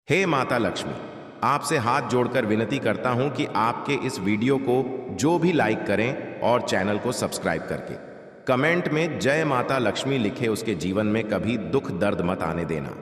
हे माता लक्ष्मी, आपसे हाथ जोड़कर विनती करता हूं कि आपके इस वीडियो को जो भी लाइक करें और चैनल को सब्सक्राइब करके कमेंट में जय माता लक्ष्मी लिखे, उसके जीवन में कभी दुख दर्द मत आने देना।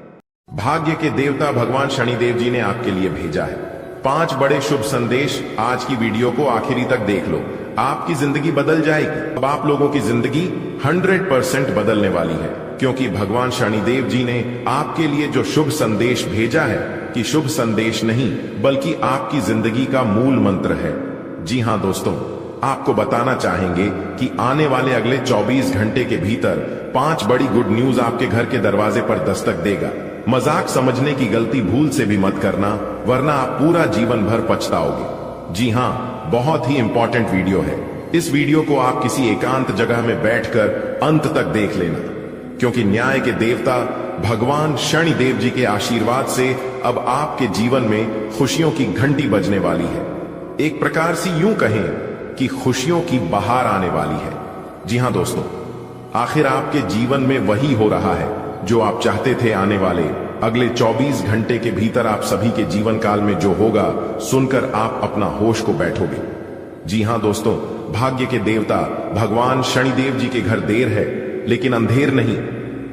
भाग्य के देवता भगवान शनिदेव जी ने आपके लिए भेजा है 5 बड़े शुभ संदेश। आज की वीडियो को आखिरी तक देख लो, आपकी जिंदगी बदल जाएगी। अब आप लोगों की जिंदगी 100% बदलने वाली है, क्योंकि भगवान शनिदेव जी ने आपके लिए जो शुभ संदेश भेजा है कि शुभ संदेश नहीं बल्कि आपकी जिंदगी का मूल मंत्र है। जी हां दोस्तों, आपको बताना चाहेंगे कि आने वाले अगले 24 घंटे के भीतर 5 बड़ी गुड न्यूज आपके घर के दरवाजे पर दस्तक देगा। मजाक समझने की गलती भूल से भी मत करना, वरना आप पूरा जीवन भर पछताओगे। जी हां, बहुत ही इंपॉर्टेंट वीडियो है। इस वीडियो को आप किसी एकांत जगह में बैठकर अंत तक देख लेना, क्योंकि न्याय के देवता भगवान शनिदेव जी के आशीर्वाद से अब आपके जीवन में खुशियों की घंटी बजने वाली है। एक प्रकार से यूं कहें कि खुशियों की बहार आने वाली है। जी हां दोस्तों, आखिर आपके जीवन में वही हो रहा है जो आप चाहते थे। आने वाले अगले 24 घंटे के भीतर आप सभी के जीवन काल में जो होगा, सुनकर आप अपना होश को बैठोगे। जी हां दोस्तों, भाग्य के देवता भगवान शनिदेव जी के घर देर है लेकिन अंधेर नहीं।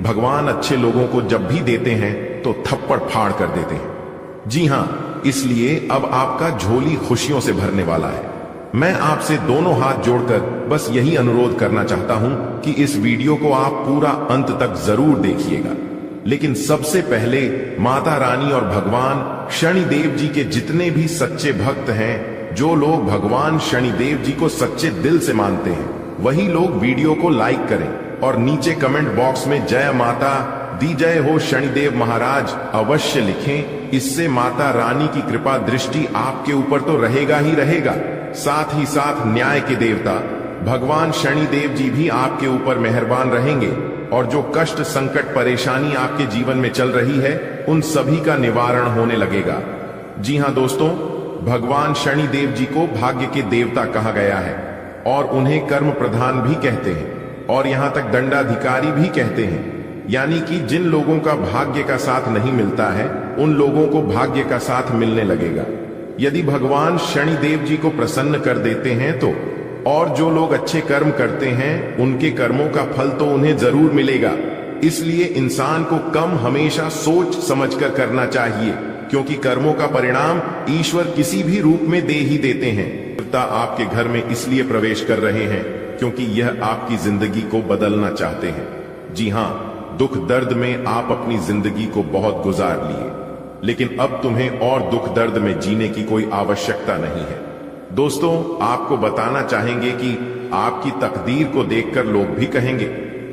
भगवान अच्छे लोगों को जब भी देते हैं तो थप्पड़ फाड़ कर देते हैं। जी हां, इसलिए अब आपका झोली खुशियों से भरने वाला है। मैं आपसे दोनों हाथ जोड़कर बस यही अनुरोध करना चाहता हूं कि इस वीडियो को आप पूरा अंत तक जरूर देखिएगा। लेकिन सबसे पहले माता रानी और भगवान शनिदेव जी के जितने भी सच्चे भक्त हैं, जो लोग भगवान शनिदेव जी को सच्चे दिल से मानते हैं, वही लोग वीडियो को लाइक करें और नीचे कमेंट बॉक्स में जय माता दी जय हो शनिदेव महाराज अवश्य लिखें। इससे माता रानी की कृपा दृष्टि आपके ऊपर तो रहेगा ही रहेगा, साथ ही साथ न्याय के देवता भगवान शनिदेव जी भी आपके ऊपर मेहरबान रहेंगे और जो कष्ट संकट परेशानी आपके जीवन में चल रही है, उन सभी का निवारण होने लगेगा। जी हां दोस्तों, भगवान शनिदेव जी को भाग्य के देवता कहा गया है और उन्हें कर्म प्रधान भी कहते हैं और यहां तक दंडाधिकारी भी कहते हैं। यानी कि जिन लोगों का भाग्य का साथ नहीं मिलता है, उन लोगों को भाग्य का साथ मिलने लगेगा यदि भगवान शनिदेव जी को प्रसन्न कर देते हैं तो। और जो लोग अच्छे कर्म करते हैं, उनके कर्मों का फल तो उन्हें जरूर मिलेगा। इसलिए इंसान को कम हमेशा सोच समझकर करना चाहिए, क्योंकि कर्मों का परिणाम ईश्वर किसी भी रूप में दे ही देते हैं। देवता आपके घर में इसलिए प्रवेश कर रहे हैं क्योंकि यह आपकी जिंदगी को बदलना चाहते हैं। जी हां, दुख दर्द में आप अपनी जिंदगी को बहुत गुजार लिए, लेकिन अब तुम्हें और दुख दर्द में जीने की कोई आवश्यकता नहीं है। दोस्तों, आपको बताना चाहेंगे कि आपकी तकदीर को देखकर लोग भी कहेंगे,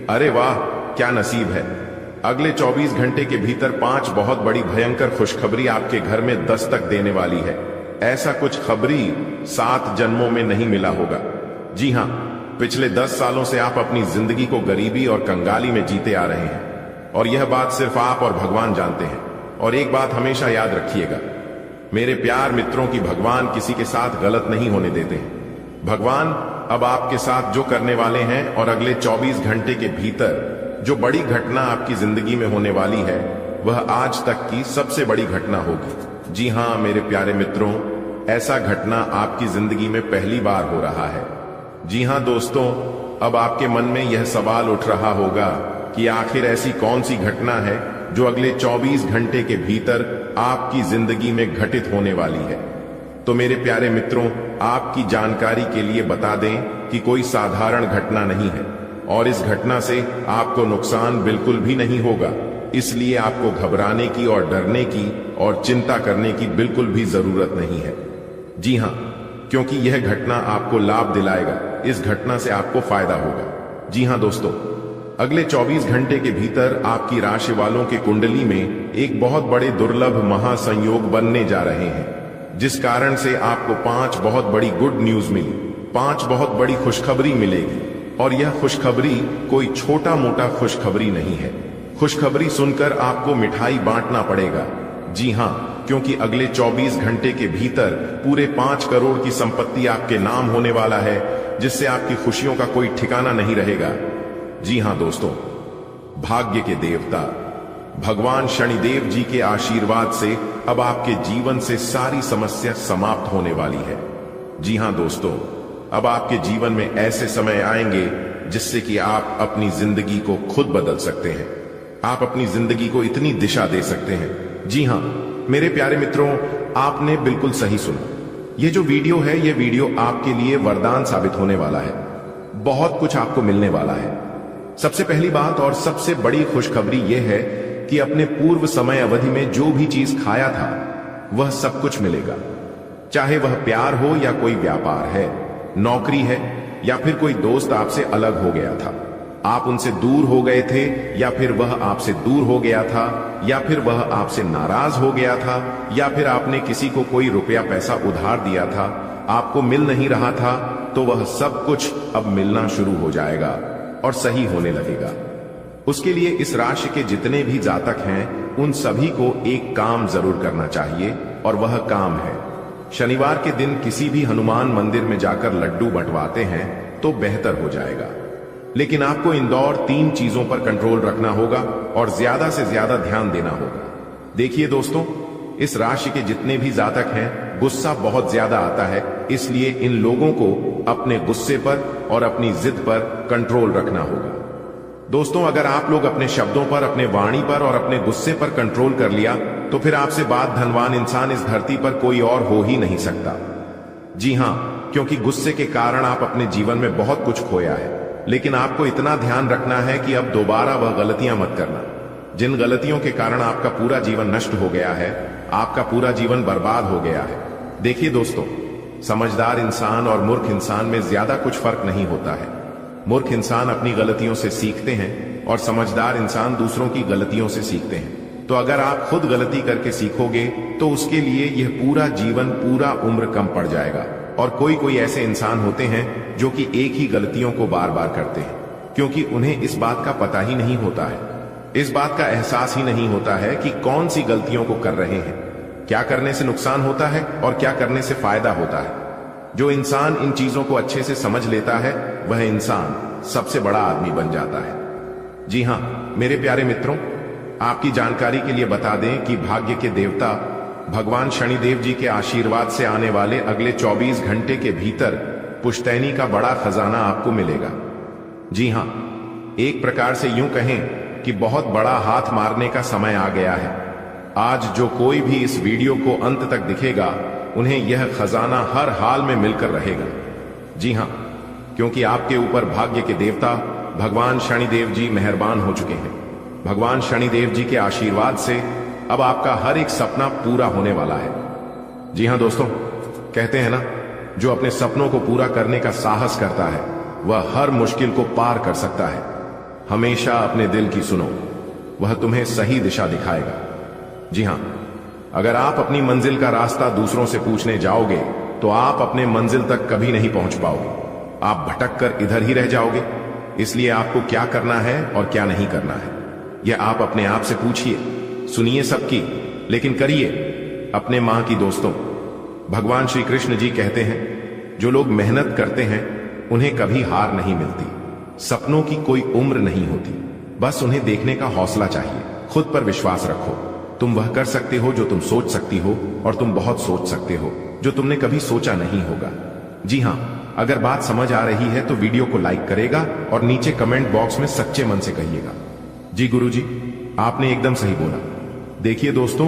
अरे वाह क्या नसीब है। अगले 24 घंटे के भीतर 5 बहुत बड़ी भयंकर खुशखबरी आपके घर में दस्तक देने वाली है। ऐसा कुछ खबरी 7 जन्मों में नहीं मिला होगा। जी हां, पिछले 10 सालों से आप अपनी जिंदगी को गरीबी और कंगाली में जीते आ रहे हैं और यह बात सिर्फ आप और भगवान जानते हैं। और एक बात हमेशा याद रखिएगा मेरे प्यार मित्रों की, भगवान किसी के साथ गलत नहीं होने देते हैं। भगवान अब आपके साथ जो करने वाले हैं और अगले 24 घंटे के भीतर जो बड़ी घटना आपकी जिंदगी में होने वाली है, वह आज तक की सबसे बड़ी घटना होगी। जी हां मेरे प्यारे मित्रों, ऐसा घटना आपकी जिंदगी में पहली बार हो रहा है। जी हां दोस्तों, अब आपके मन में यह सवाल उठ रहा होगा कि आखिर ऐसी कौन सी घटना है जो अगले 24 घंटे के भीतर आपकी जिंदगी में घटित होने वाली है। तो मेरे प्यारे मित्रों, आपकी जानकारी के लिए बता दें कि कोई साधारण घटना नहीं है और इस घटना से आपको नुकसान बिल्कुल भी नहीं होगा। इसलिए आपको घबराने की और डरने की और चिंता करने की बिल्कुल भी जरूरत नहीं है। जी हां, क्योंकि यह घटना आपको लाभ दिलाएगा। इस घटना से आपको फायदा होगा। जी हां दोस्तों, अगले 24 घंटे के भीतर आपकी राशि वालों के कुंडली में एक बहुत बड़े दुर्लभ महासंयोग बनने जा रहे हैं, जिस कारण से आपको 5 बहुत बड़ी गुड न्यूज मिली, 5 बहुत बड़ी खुशखबरी मिलेगी। और यह खुशखबरी कोई छोटा मोटा खुशखबरी नहीं है। खुशखबरी सुनकर आपको मिठाई बांटना पड़ेगा। जी हां, क्योंकि अगले 24 घंटे के भीतर पूरे 5 करोड़ की संपत्ति आपके नाम होने वाला है, जिससे आपकी खुशियों का कोई ठिकाना नहीं रहेगा। जी हां दोस्तों, भाग्य के देवता भगवान शनिदेव जी के आशीर्वाद से अब आपके जीवन से सारी समस्या समाप्त होने वाली है। जी हां दोस्तों, अब आपके जीवन में ऐसे समय आएंगे जिससे कि आप अपनी जिंदगी को खुद बदल सकते हैं। आप अपनी जिंदगी को इतनी दिशा दे सकते हैं। जी हां मेरे प्यारे मित्रों, आपने बिल्कुल सही सुना। ये जो वीडियो है, ये वीडियो आपके लिए वरदान साबित होने वाला है। बहुत कुछ आपको मिलने वाला है। सबसे पहली बात और सबसे बड़ी खुशखबरी यह है कि अपने पूर्व समय अवधि में जो भी चीज खाया था वह सब कुछ मिलेगा। चाहे वह प्यार हो या कोई व्यापार है, नौकरी है या फिर कोई दोस्त आपसे अलग हो गया था, आप उनसे दूर हो गए थे या फिर वह आपसे दूर हो गया था, या फिर वह आपसे नाराज हो गया था, या फिर आपने किसी को कोई रुपया पैसा उधार दिया था, आपको मिल नहीं रहा था, तो वह सब कुछ अब मिलना शुरू हो जाएगा और सही होने लगेगा। उसके लिए इस राशि के जितने भी जातक हैं उन सभी को एक काम जरूर करना चाहिए और वह काम है शनिवार के दिन किसी भी हनुमान मंदिर में जाकर लड्डू बंटवाते हैं तो बेहतर हो जाएगा। लेकिन आपको इन दौर 3 चीजों पर कंट्रोल रखना होगा और ज्यादा से ज्यादा ध्यान देना होगा। देखिए दोस्तों, इस राशि के जितने भी जातक हैं गुस्सा बहुत ज्यादा आता है, इसलिए इन लोगों को अपने गुस्से पर और अपनी जिद पर कंट्रोल रखना होगा। दोस्तों, अगर आप लोग अपने शब्दों पर, अपने वाणी पर और अपने गुस्से पर कंट्रोल कर लिया तो फिर आपसे बाद धनवान इंसान इस धरती पर कोई और हो ही नहीं सकता। जी हां, क्योंकि गुस्से के कारण आप अपने जीवन में बहुत कुछ खोया है। लेकिन आपको इतना ध्यान रखना है कि अब दोबारा वह गलतियां मत करना जिन गलतियों के कारण आपका पूरा जीवन नष्ट हो गया है, आपका पूरा जीवन बर्बाद हो गया है। देखिए दोस्तों, समझदार इंसान और मूर्ख इंसान में ज्यादा कुछ फर्क नहीं होता है। मूर्ख इंसान अपनी गलतियों से सीखते हैं और समझदार इंसान दूसरों की गलतियों से सीखते हैं। तो अगर आप खुद गलती करके सीखोगे तो उसके लिए यह पूरा जीवन, पूरा उम्र कम पड़ जाएगा। और कोई कोई ऐसे इंसान होते हैं जो कि एक ही गलतियों को बार बार करते हैं क्योंकि उन्हें इस बात का पता ही नहीं होता है, इस बात का एहसास ही नहीं होता है कि कौन सी गलतियों को कर रहे हैं, क्या करने से नुकसान होता है और क्या करने से फायदा होता है। जो इंसान इन चीजों को अच्छे से समझ लेता है वह इंसान सबसे बड़ा आदमी बन जाता है। जी हां मेरे प्यारे मित्रों, आपकी जानकारी के लिए बता दें कि भाग्य के देवता भगवान शनिदेव जी के आशीर्वाद से आने वाले अगले 24 घंटे के भीतर पुश्तैनी का बड़ा खजाना आपको मिलेगा। जी हां, एक प्रकार से यूं कहें कि बहुत बड़ा हाथ मारने का समय आ गया है। आज जो कोई भी इस वीडियो को अंत तक दिखेगा उन्हें यह खजाना हर हाल में मिलकर रहेगा। जी हां, क्योंकि आपके ऊपर भाग्य के देवता भगवान शनिदेव जी मेहरबान हो चुके हैं। भगवान शनिदेव जी के आशीर्वाद से अब आपका हर एक सपना पूरा होने वाला है। जी हां दोस्तों, कहते हैं ना, जो अपने सपनों को पूरा करने का साहस करता है वह हर मुश्किल को पार कर सकता है। हमेशा अपने दिल की सुनो, वह तुम्हें सही दिशा दिखाएगा। जी हां, अगर आप अपनी मंजिल का रास्ता दूसरों से पूछने जाओगे तो आप अपने मंजिल तक कभी नहीं पहुंच पाओगे। आप भटक कर इधर ही रह जाओगे। इसलिए आपको क्या करना है और क्या नहीं करना है यह आप अपने आप से पूछिए, सुनिए सबकी, लेकिन करिए अपने मां की। दोस्तों, भगवान श्री कृष्ण जी कहते हैं, जो लोग मेहनत करते हैं उन्हें कभी हार नहीं मिलती। सपनों की कोई उम्र नहीं होती, बस उन्हें देखने का हौसला चाहिए। खुद पर विश्वास रखो, तुम वह कर सकते हो जो तुम सोच सकती हो, और तुम बहुत सोच सकते हो जो तुमने कभी सोचा नहीं होगा। जी हां, अगर बात समझ आ रही है तो वीडियो को लाइक करेगा और नीचे कमेंट बॉक्स में सच्चे मन से कहिएगा, जी गुरुजी आपने एकदम सही बोला। देखिए दोस्तों,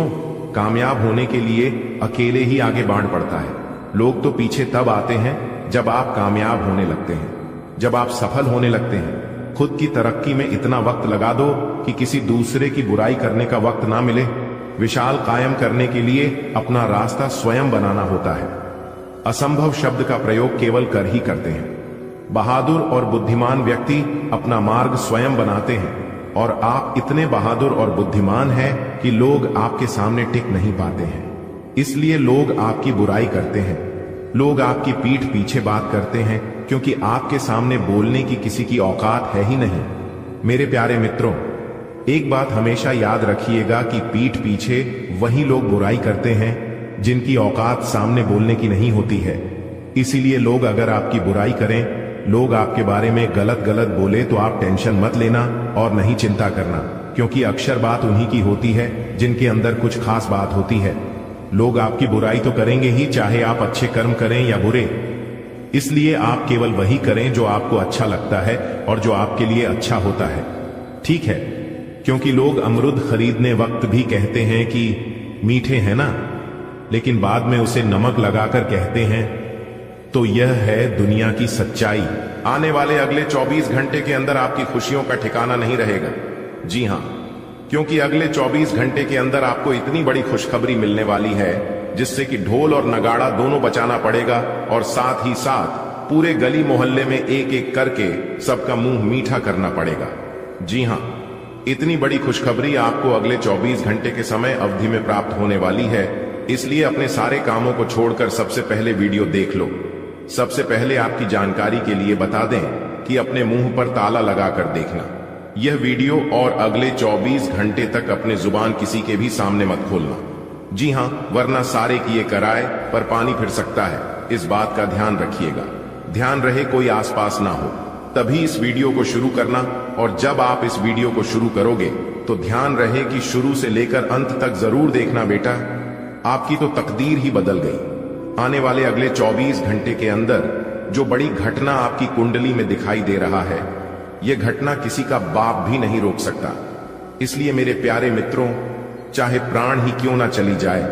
कामयाब होने के लिए अकेले ही आगे बढ़ पड़ता है। लोग तो पीछे तब आते हैं जब आप कामयाब होने लगते हैं, जब आप सफल होने लगते हैं। खुद की तरक्की में इतना वक्त लगा दो कि किसी दूसरे की बुराई करने का वक्त ना मिले। विशाल कायम करने के लिए अपना रास्ता स्वयं बनाना होता है। असंभव शब्द का प्रयोग केवल कर ही करते हैं। बहादुर और बुद्धिमान व्यक्ति अपना मार्ग स्वयं बनाते हैं, और आप इतने बहादुर और बुद्धिमान हैं कि लोग आपके सामने टिक नहीं पाते हैं। इसलिए लोग आपकी बुराई करते हैं, लोग आपकी पीठ पीछे बात करते हैं, क्योंकि आपके सामने बोलने की किसी की औकात है ही नहीं। मेरे प्यारे मित्रों, एक बात हमेशा याद रखिएगा कि पीठ पीछे वही लोग बुराई करते हैं जिनकी औकात सामने बोलने की नहीं होती है। इसीलिए लोग अगर आपकी बुराई करें, लोग आपके बारे में गलत गलत बोले तो आप टेंशन मत लेना और नहीं चिंता करना। क्योंकि अक्षर बात उन्हीं की होती है जिनके अंदर कुछ खास बात होती है। लोग आपकी बुराई तो करेंगे ही, चाहे आप अच्छे कर्म करें या बुरे। इसलिए आप केवल वही करें जो आपको अच्छा लगता है और जो आपके लिए अच्छा होता है, ठीक है? क्योंकि लोग अमरूद खरीदने वक्त भी कहते हैं कि मीठे हैं ना, लेकिन बाद में उसे नमक लगाकर कहते हैं। तो यह है दुनिया की सच्चाई। आने वाले अगले 24 घंटे के अंदर आपकी खुशियों का ठिकाना नहीं रहेगा। जी हां, क्योंकि अगले 24 घंटे के अंदर आपको इतनी बड़ी खुशखबरी मिलने वाली है जिससे कि ढोल और नगाड़ा दोनों बचाना पड़ेगा और साथ ही साथ पूरे गली मोहल्ले में एक एक करके सबका मुंह मीठा करना पड़ेगा। जी हां, इतनी बड़ी खुशखबरी आपको अगले 24 घंटे के समय अवधि में प्राप्त होने वाली है। इसलिए अपने सारे कामों को छोड़कर सबसे पहले वीडियो देख लो। सबसे पहले आपकी जानकारी के लिए बता दें कि अपने मुंह पर ताला लगाकर देखना यह वीडियो, और अगले 24 घंटे तक अपने जुबान किसी के भी सामने मत खोलना। जी हां, वरना सारे किए कराए पर पानी फिर सकता है। इस बात का ध्यान रखिएगा। ध्यान रहे कोई आसपास ना हो, तभी इस वीडियो को शुरू करना। और जब आप इस वीडियो को शुरू करोगे तो ध्यान रहे कि शुरू से लेकर अंत तक जरूर देखना बेटा, आपकी तो तकदीर ही बदल गई। आने वाले अगले 24 घंटे के अंदर जो बड़ी घटना आपकी कुंडली में दिखाई दे रहा है, यह घटना किसी का बाप भी नहीं रोक सकता। इसलिए मेरे प्यारे मित्रों, चाहे प्राण ही क्यों ना चली जाए,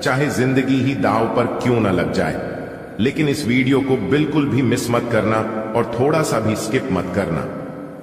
चाहे जिंदगी ही दांव पर क्यों ना लग जाए, लेकिन इस वीडियो को बिल्कुल भी मिस मत करना और थोड़ा सा भी स्किप मत करना,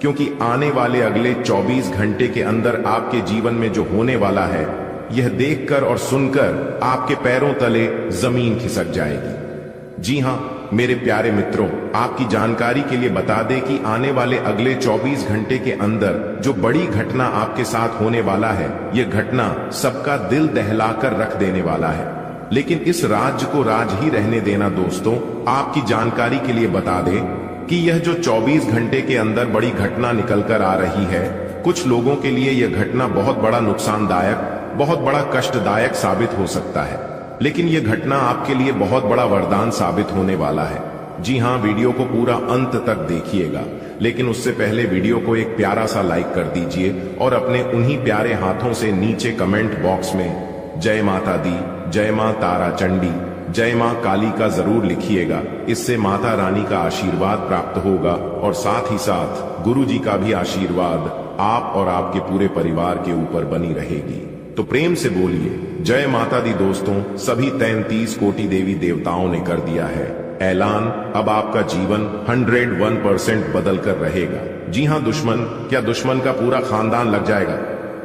क्योंकि आने वाले अगले 24 घंटे के अंदर आपके जीवन में जो होने वाला है, यह देखकर और सुनकर आपके पैरों तले जमीन खिसक जाएगी। जी हां मेरे प्यारे मित्रों, आपकी जानकारी के लिए बता दें कि आने वाले अगले 24 घंटे के अंदर जो बड़ी घटना आपके साथ होने वाला है, यह घटना सबका दिल दहलाकर रख देने वाला है। लेकिन इस राज को राज ही रहने देना दोस्तों। आपकी जानकारी के लिए बता दें कि यह जो 24 घंटे के अंदर बड़ी घटना निकल कर आ रही है, कुछ लोगों के लिए यह घटना बहुत बड़ा नुकसानदायक, बहुत बड़ा कष्टदायक साबित हो सकता है, लेकिन यह घटना आपके लिए बहुत बड़ा वरदान साबित होने वाला है। जी हां, वीडियो को पूरा अंत तक देखिएगा, लेकिन उससे पहले वीडियो को एक प्यारा सा लाइक कर दीजिए और अपने उन्हीं प्यारे हाथों से नीचे कमेंट बॉक्स में जय माता दी, जय मां तारा चंडी, जय मां काली का जरूर लिखिएगा। इससे माता रानी का आशीर्वाद प्राप्त होगा और साथ ही साथ गुरु जी का भी आशीर्वाद आप और आपके पूरे परिवार के ऊपर बनी रहेगी। तो प्रेम से बोलिए जय माता दी दोस्तों। सभी 33 कोटि देवी देवताओं ने कर दिया है ऐलान, अब आपका जीवन 101% बदल कर रहेगा। जी हां दुश्मन, क्या दुश्मन का पूरा खानदान लग जाएगा,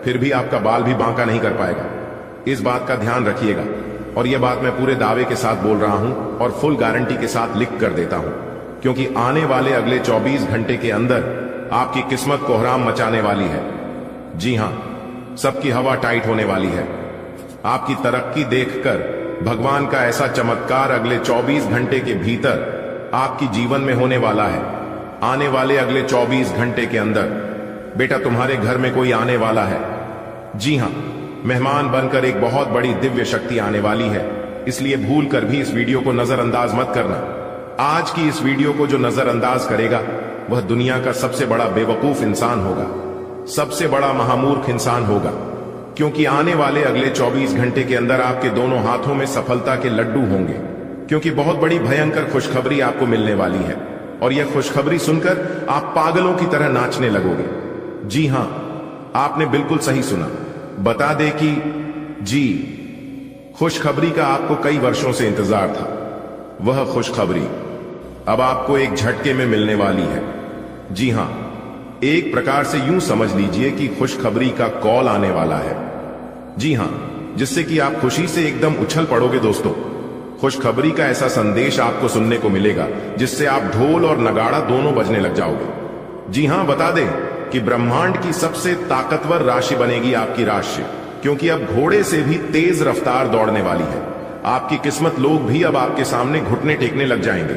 फिर भी आपका बाल भी बांका नहीं कर पाएगा। इस बात का ध्यान रखिएगा, और यह बात मैं पूरे दावे के साथ बोल रहा हूं और फुल गारंटी के साथ लिख कर देता हूं, क्योंकि आने वाले अगले 24 घंटे के अंदर आपकी किस्मत कोहराम मचाने वाली है। जी हां, सबकी हवा टाइट होने वाली है। आपकी तरक्की देखकर भगवान का ऐसा चमत्कार अगले 24 घंटे के भीतर आपकी जीवन में होने वाला है। आने वाले अगले 24 घंटे के अंदर बेटा तुम्हारे घर में कोई आने वाला है। जी हां, मेहमान बनकर एक बहुत बड़ी दिव्य शक्ति आने वाली है। इसलिए भूल कर भी इस वीडियो को नजरअंदाज मत करना। आज की इस वीडियो को जो नजरअंदाज करेगा वह दुनिया का सबसे बड़ा बेवकूफ इंसान होगा, सबसे बड़ा महामूर्ख इंसान होगा, क्योंकि आने वाले अगले 24 घंटे के अंदर आपके दोनों हाथों में सफलता के लड्डू होंगे, क्योंकि बहुत बड़ी भयंकर खुशखबरी आपको मिलने वाली है। और यह खुशखबरी सुनकर आप पागलों की तरह नाचने लगोगे। जी हां, आपने बिल्कुल सही सुना। बता दे कि जी, खुशखबरी का आपको कई वर्षों से इंतजार था। वह खुशखबरी अब आपको एक झटके में मिलने वाली है। जी हां, एक प्रकार से यूं समझ लीजिए कि खुशखबरी का कॉल आने वाला है। जी हां, जिससे कि आप खुशी से एकदम उछल पड़ोगे दोस्तों। खुशखबरी का ऐसा संदेश आपको सुनने को मिलेगा जिससे आप ढोल और नगाड़ा दोनों बजने लग जाओगे। जी हां, बता दें कि ब्रह्मांड की सबसे ताकतवर राशि बनेगी आपकी राशि, क्योंकि अब घोड़े से भी तेज रफ्तार दौड़ने वाली है। आपकी किस्मत लोग भी अब आपके सामने घुटने टेकने लग जाएंगे।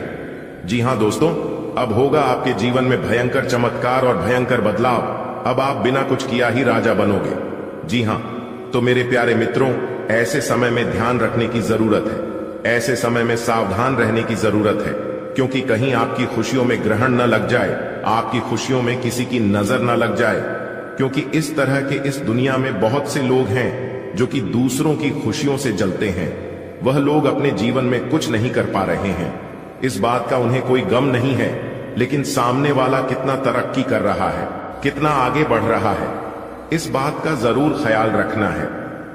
जी हां दोस्तों, अब होगा आपके जीवन में भयंकर चमत्कार और भयंकर बदलाव। अब आप बिना कुछ किया ही राजा बनोगे। जी हां, तो मेरे प्यारे मित्रों, ऐसे समय में ध्यान रखने की जरूरत है, ऐसे समय में सावधान रहने की जरूरत है, क्योंकि कहीं आपकी खुशियों में ग्रहण न लग जाए, आपकी खुशियों में किसी की नजर न लग जाए। क्योंकि इस तरह के इस दुनिया में बहुत से लोग हैं जो कि दूसरों की खुशियों से जलते हैं। वह लोग अपने जीवन में कुछ नहीं कर पा रहे हैं, इस बात का उन्हें कोई गम नहीं है, लेकिन सामने वाला कितना तरक्की कर रहा है, कितना आगे बढ़ रहा है, इस बात का जरूर ख्याल रखना है।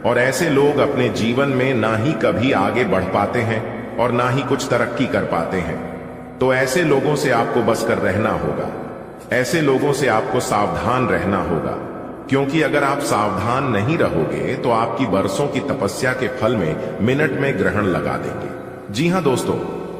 और ऐसे लोग अपने जीवन में ना ही कभी आगे बढ़ पाते हैं और ना ही कुछ तरक्की कर पाते हैं। तो ऐसे लोगों से आपको बच कर रहना होगा, ऐसे लोगों से आपको सावधान रहना होगा, क्योंकि अगर आप सावधान नहीं रहोगे तो आपकी बरसों की तपस्या के फल में मिनट में ग्रहण लगा देंगे। जी हां दोस्तों,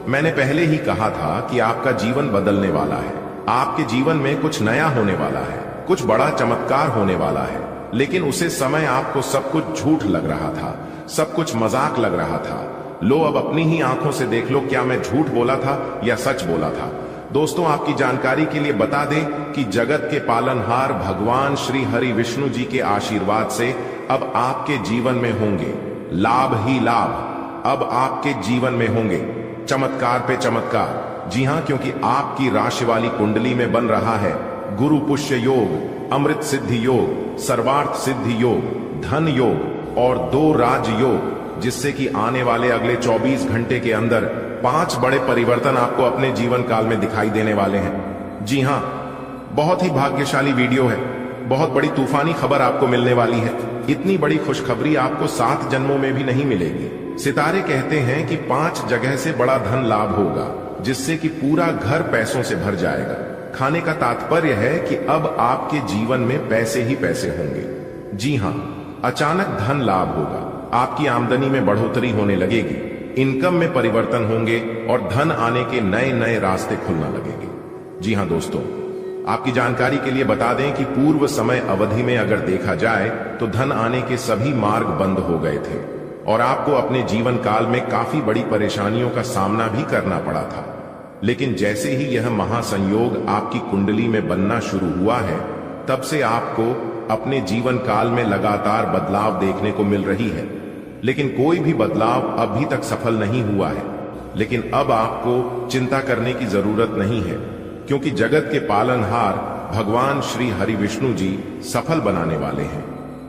मैंने पहले ही कहा था कि आपका जीवन बदलने वाला है, आपके जीवन में कुछ नया होने वाला है, कुछ बड़ा चमत्कार होने वाला है। लेकिन उसे समय आपको सब कुछ झूठ लग रहा था, सब कुछ मजाक लग रहा था। लो अब अपनी ही आंखों से देख लो, क्या मैं झूठ बोला था या सच बोला था। दोस्तों, आपकी जानकारी के लिए बता दें कि जगत के पालनहार भगवान श्री हरि विष्णु जी के आशीर्वाद से अब आपके जीवन में होंगे लाभ ही लाभ। अब आपके जीवन में होंगे चमत्कार पे चमत्कार। जी हां, क्योंकि आपकी राशि वाली कुंडली में बन रहा है गुरु पुष्य योग, अमृत सिद्धि योग, सर्वार्थ सिद्धि योग, धन योग और 2 राज योग, जिससे कि आने वाले अगले 24 घंटे के अंदर 5 बड़े परिवर्तन आपको अपने जीवन काल में दिखाई देने वाले हैं। जी हां, बहुत ही भाग्यशाली वीडियो है, बहुत बड़ी तूफानी खबर आपको मिलने वाली है। इतनी बड़ी खुशखबरी आपको 7 जन्मों में भी नहीं मिलेगी। सितारे कहते हैं कि 5 जगह से बड़ा धन लाभ होगा, जिससे कि पूरा घर पैसों से भर जाएगा। खाने का तात्पर्य है कि अब आपके जीवन में पैसे ही पैसे होंगे। जी हां, अचानक धन लाभ होगा, आपकी आमदनी में बढ़ोतरी होने लगेगी, इनकम में परिवर्तन होंगे और धन आने के नए नए रास्ते खुलना लगेंगे। जी हां दोस्तों, आपकी जानकारी के लिए बता दें कि पूर्व समय अवधि में अगर देखा जाए तो धन आने के सभी मार्ग बंद हो गए थे और आपको अपने जीवन काल में काफी बड़ी परेशानियों का सामना भी करना पड़ा था। लेकिन जैसे ही यह महासंयोग आपकी कुंडली में बनना शुरू हुआ है, तब से आपको अपने जीवन काल में लगातार बदलाव देखने को मिल रही है। लेकिन कोई भी बदलाव अभी तक सफल नहीं हुआ है। लेकिन अब आपको चिंता करने की जरूरत नहीं है, क्योंकि जगत के पालनहार भगवान श्री हरि विष्णु जी सफल बनाने वाले हैं।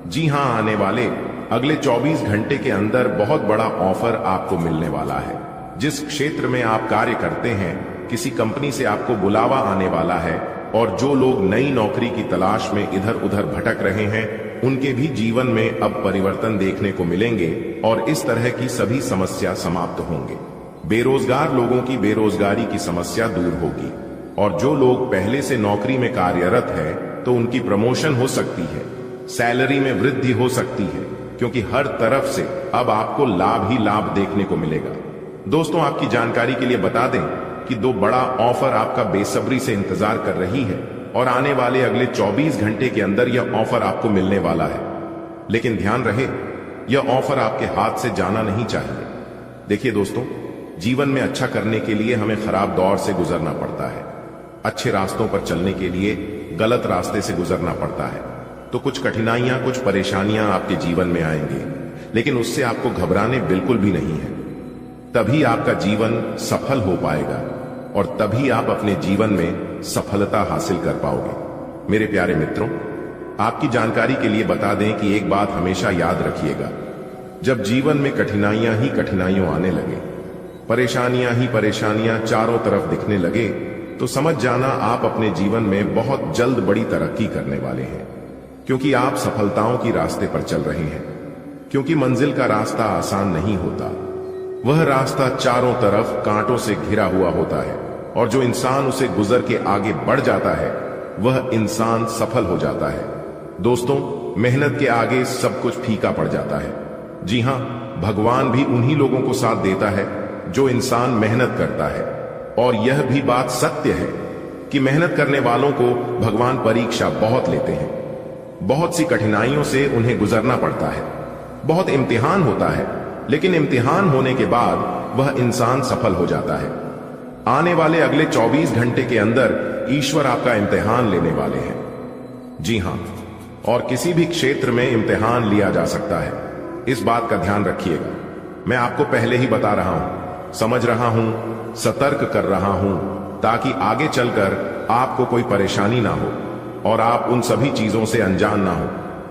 जी हां, आने वाले अगले 24 घंटे के अंदर बहुत बड़ा ऑफर आपको मिलने वाला है। जिस क्षेत्र में आप कार्य करते हैं, किसी कंपनी से आपको बुलावा आने वाला है और जो लोग नई नौकरी की तलाश में इधर उधर भटक रहे हैं, उनके भी जीवन में अब परिवर्तन देखने को मिलेंगे और इस तरह की सभी समस्या समाप्त होंगे। बेरोजगार लोगों की बेरोजगारी की समस्या दूर होगी और जो लोग पहले से नौकरी में कार्यरत है तो उनकी प्रमोशन हो सकती है, सैलरी में वृद्धि हो सकती है, क्योंकि हर तरफ से अब आपको लाभ ही लाभ देखने को मिलेगा। दोस्तों, आपकी जानकारी के लिए बता दें कि 2 बड़ा ऑफर आपका बेसब्री से इंतजार कर रही है और आने वाले अगले 24 घंटे के अंदर यह ऑफर आपको मिलने वाला है। लेकिन ध्यान रहे, यह ऑफर आपके हाथ से जाना नहीं चाहिए। देखिए दोस्तों, जीवन में अच्छा करने के लिए हमें खराब दौर से गुजरना पड़ता है, अच्छे रास्तों पर चलने के लिए गलत रास्ते से गुजरना पड़ता है। तो कुछ कठिनाइयां, कुछ परेशानियां आपके जीवन में आएंगी, लेकिन उससे आपको घबराने बिल्कुल भी नहीं है। तभी आपका जीवन सफल हो पाएगा और तभी आप अपने जीवन में सफलता हासिल कर पाओगे। मेरे प्यारे मित्रों, आपकी जानकारी के लिए बता दें कि एक बात हमेशा याद रखिएगा, जब जीवन में कठिनाइयां ही कठिनाइयां आने लगे, परेशानियां ही परेशानियां चारों तरफ दिखने लगे, तो समझ जाना आप अपने जीवन में बहुत जल्द बड़ी तरक्की करने वाले हैं, क्योंकि आप सफलताओं की रास्ते पर चल रहे हैं। क्योंकि मंजिल का रास्ता आसान नहीं होता, वह रास्ता चारों तरफ कांटों से घिरा हुआ होता है और जो इंसान उसे गुजर के आगे बढ़ जाता है, वह इंसान सफल हो जाता है। दोस्तों, मेहनत के आगे सब कुछ फीका पड़ जाता है। जी हां, भगवान भी उन्हीं लोगों को साथ देता है जो इंसान मेहनत करता है। और यह भी बात सत्य है कि मेहनत करने वालों को भगवान परीक्षा बहुत लेते हैं, बहुत सी कठिनाइयों से उन्हें गुजरना पड़ता है, बहुत इम्तिहान होता है, लेकिन इम्तिहान होने के बाद वह इंसान सफल हो जाता है। आने वाले अगले 24 घंटे के अंदर ईश्वर आपका इम्तिहान लेने वाले हैं। जी हां, और किसी भी क्षेत्र में इम्तिहान लिया जा सकता है, इस बात का ध्यान रखिएगा। मैं आपको पहले ही बता रहा हूं, समझ रहा हूं, सतर्क कर रहा हूं, ताकि आगे चलकर आपको कोई परेशानी ना हो। और आप उन सभी चीजों से अनजान ना हो।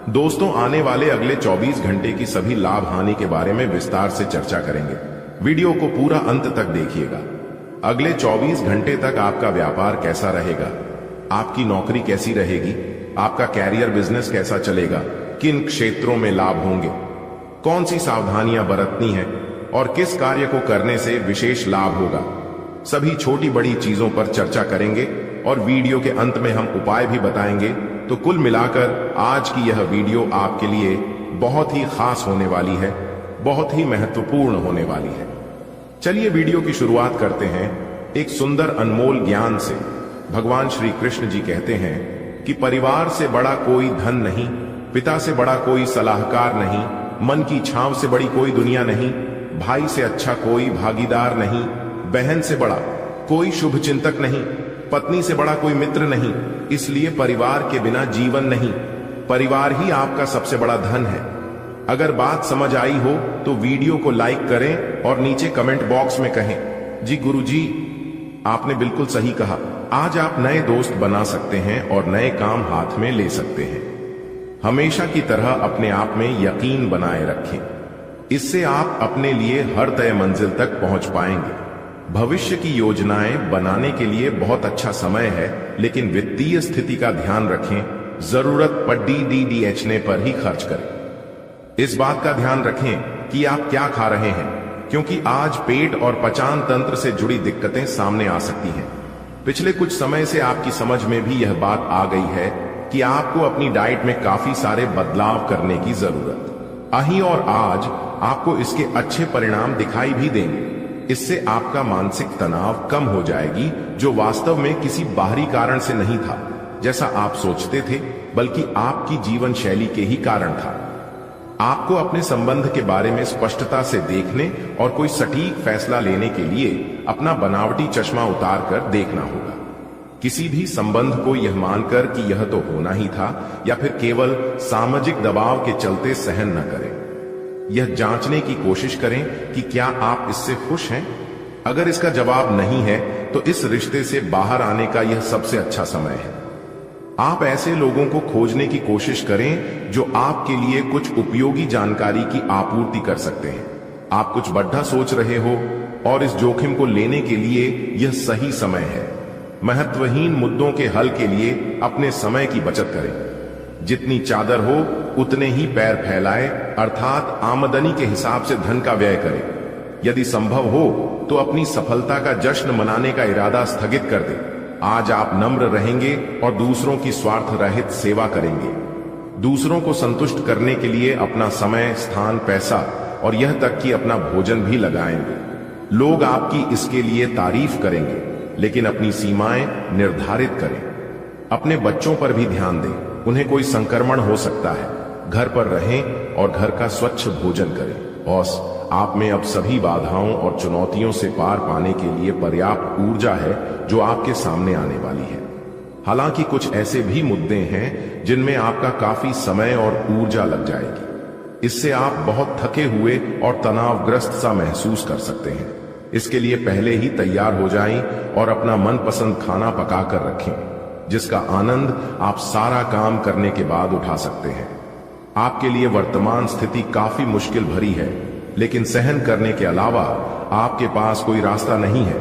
दोस्तों, आने वाले अगले 24 घंटे की सभी लाभ हानि के बारे में विस्तार से चर्चा करेंगे। वीडियो को पूरा अंत तक देखिएगा। अगले 24 घंटे तक आपका व्यापार कैसा रहेगा, आपकी नौकरी कैसी रहेगी, आपका कैरियर बिजनेस कैसा चलेगा, किन क्षेत्रों में लाभ होंगे, कौन सी सावधानियां बरतनी है और किस कार्य को करने से विशेष लाभ होगा, सभी छोटी बड़ी चीजों पर चर्चा करेंगे और वीडियो के अंत में हम उपाय भी बताएंगे। तो कुल मिलाकर आज की यह वीडियो आपके लिए बहुत ही खास होने वाली है, बहुत ही महत्वपूर्ण होने वाली है। चलिए वीडियो की शुरुआत करते हैं एक सुंदर अनमोल ज्ञान से। भगवान श्री कृष्ण जी कहते हैं कि परिवार से बड़ा कोई धन नहीं, पिता से बड़ा कोई सलाहकार नहीं, मन की छांव से बड़ी कोई दुनिया नहीं, भाई से अच्छा कोई भागीदार नहीं, बहन से बड़ा कोई शुभ चिंतक नहीं, पत्नी से बड़ा कोई मित्र नहीं। इसलिए परिवार के बिना जीवन नहीं, परिवार ही आपका सबसे बड़ा धन है। अगर बात समझ आई हो तो वीडियो को लाइक करें और नीचे कमेंट बॉक्स में कहें, जी गुरुजी, आपने बिल्कुल सही कहा। आज आप नए दोस्त बना सकते हैं और नए काम हाथ में ले सकते हैं। हमेशा की तरह अपने आप में यकीन बनाए रखें, इससे आप अपने लिए हर तय मंजिल तक पहुंच पाएंगे। भविष्य की योजनाएं बनाने के लिए बहुत अच्छा समय है, लेकिन वित्तीय स्थिति का ध्यान रखें। जरूरत पर DDDHने पर ही खर्च करें। इस बात का ध्यान रखें कि आप क्या खा रहे हैं, क्योंकि आज पेट और पचान तंत्र से जुड़ी दिक्कतें सामने आ सकती हैं। पिछले कुछ समय से आपकी समझ में भी यह बात आ गई है कि आपको अपनी डाइट में काफी सारे बदलाव करने की जरूरत अहीं और आज आपको इसके अच्छे परिणाम दिखाई भी देंगे। इससे आपका मानसिक तनाव कम हो जाएगी, जो वास्तव में किसी बाहरी कारण से नहीं था जैसा आप सोचते थे, बल्कि आपकी जीवन शैली के ही कारण था। आपको अपने संबंध के बारे में स्पष्टता से देखने और कोई सटीक फैसला लेने के लिए अपना बनावटी चश्मा उतार कर देखना होगा। किसी भी संबंध को यह मानकर कि यह तो होना ही था या फिर केवल सामाजिक दबाव के चलते सहन न करें। यह जांचने की कोशिश करें कि क्या आप इससे खुश हैं। अगर इसका जवाब नहीं है तो इस रिश्ते से बाहर आने का यह सबसे अच्छा समय है। आप ऐसे लोगों को खोजने की कोशिश करें जो आपके लिए कुछ उपयोगी जानकारी की आपूर्ति कर सकते हैं। आप कुछ बड़ा सोच रहे हो और इस जोखिम को लेने के लिए यह सही समय है। महत्वहीन मुद्दों के हल के लिए अपने समय की बचत करें। जितनी चादर हो उतने ही पैर फैलाए, अर्थात आमदनी के हिसाब से धन का व्यय करें। यदि संभव हो तो अपनी सफलता का जश्न मनाने का इरादा स्थगित कर दें। आज आप नम्र रहेंगे और दूसरों की स्वार्थ रहित सेवा करेंगे। दूसरों को संतुष्ट करने के लिए अपना समय, स्थान, पैसा और यह तक कि अपना भोजन भी लगाएंगे। लोग आपकी इसके लिए तारीफ करेंगे, लेकिन अपनी सीमाएं निर्धारित करें। अपने बच्चों पर भी ध्यान दें, उन्हें कोई संक्रमण हो सकता है। घर पर रहें और घर का स्वच्छ भोजन करें। बॉस, आप में अब सभी बाधाओं और चुनौतियों से पार पाने के लिए पर्याप्त ऊर्जा है जो आपके सामने आने वाली है। हालांकि कुछ ऐसे भी मुद्दे हैं जिनमें आपका काफी समय और ऊर्जा लग जाएगी। इससे आप बहुत थके हुए और तनावग्रस्त सा महसूस कर सकते हैं। इसके लिए पहले ही तैयार हो जाएं और अपना मनपसंद खाना पका कर रखें, जिसका आनंद आप सारा काम करने के बाद उठा सकते हैं। आपके लिए वर्तमान स्थिति काफी मुश्किल भरी है, लेकिन सहन करने के अलावा आपके पास कोई रास्ता नहीं है।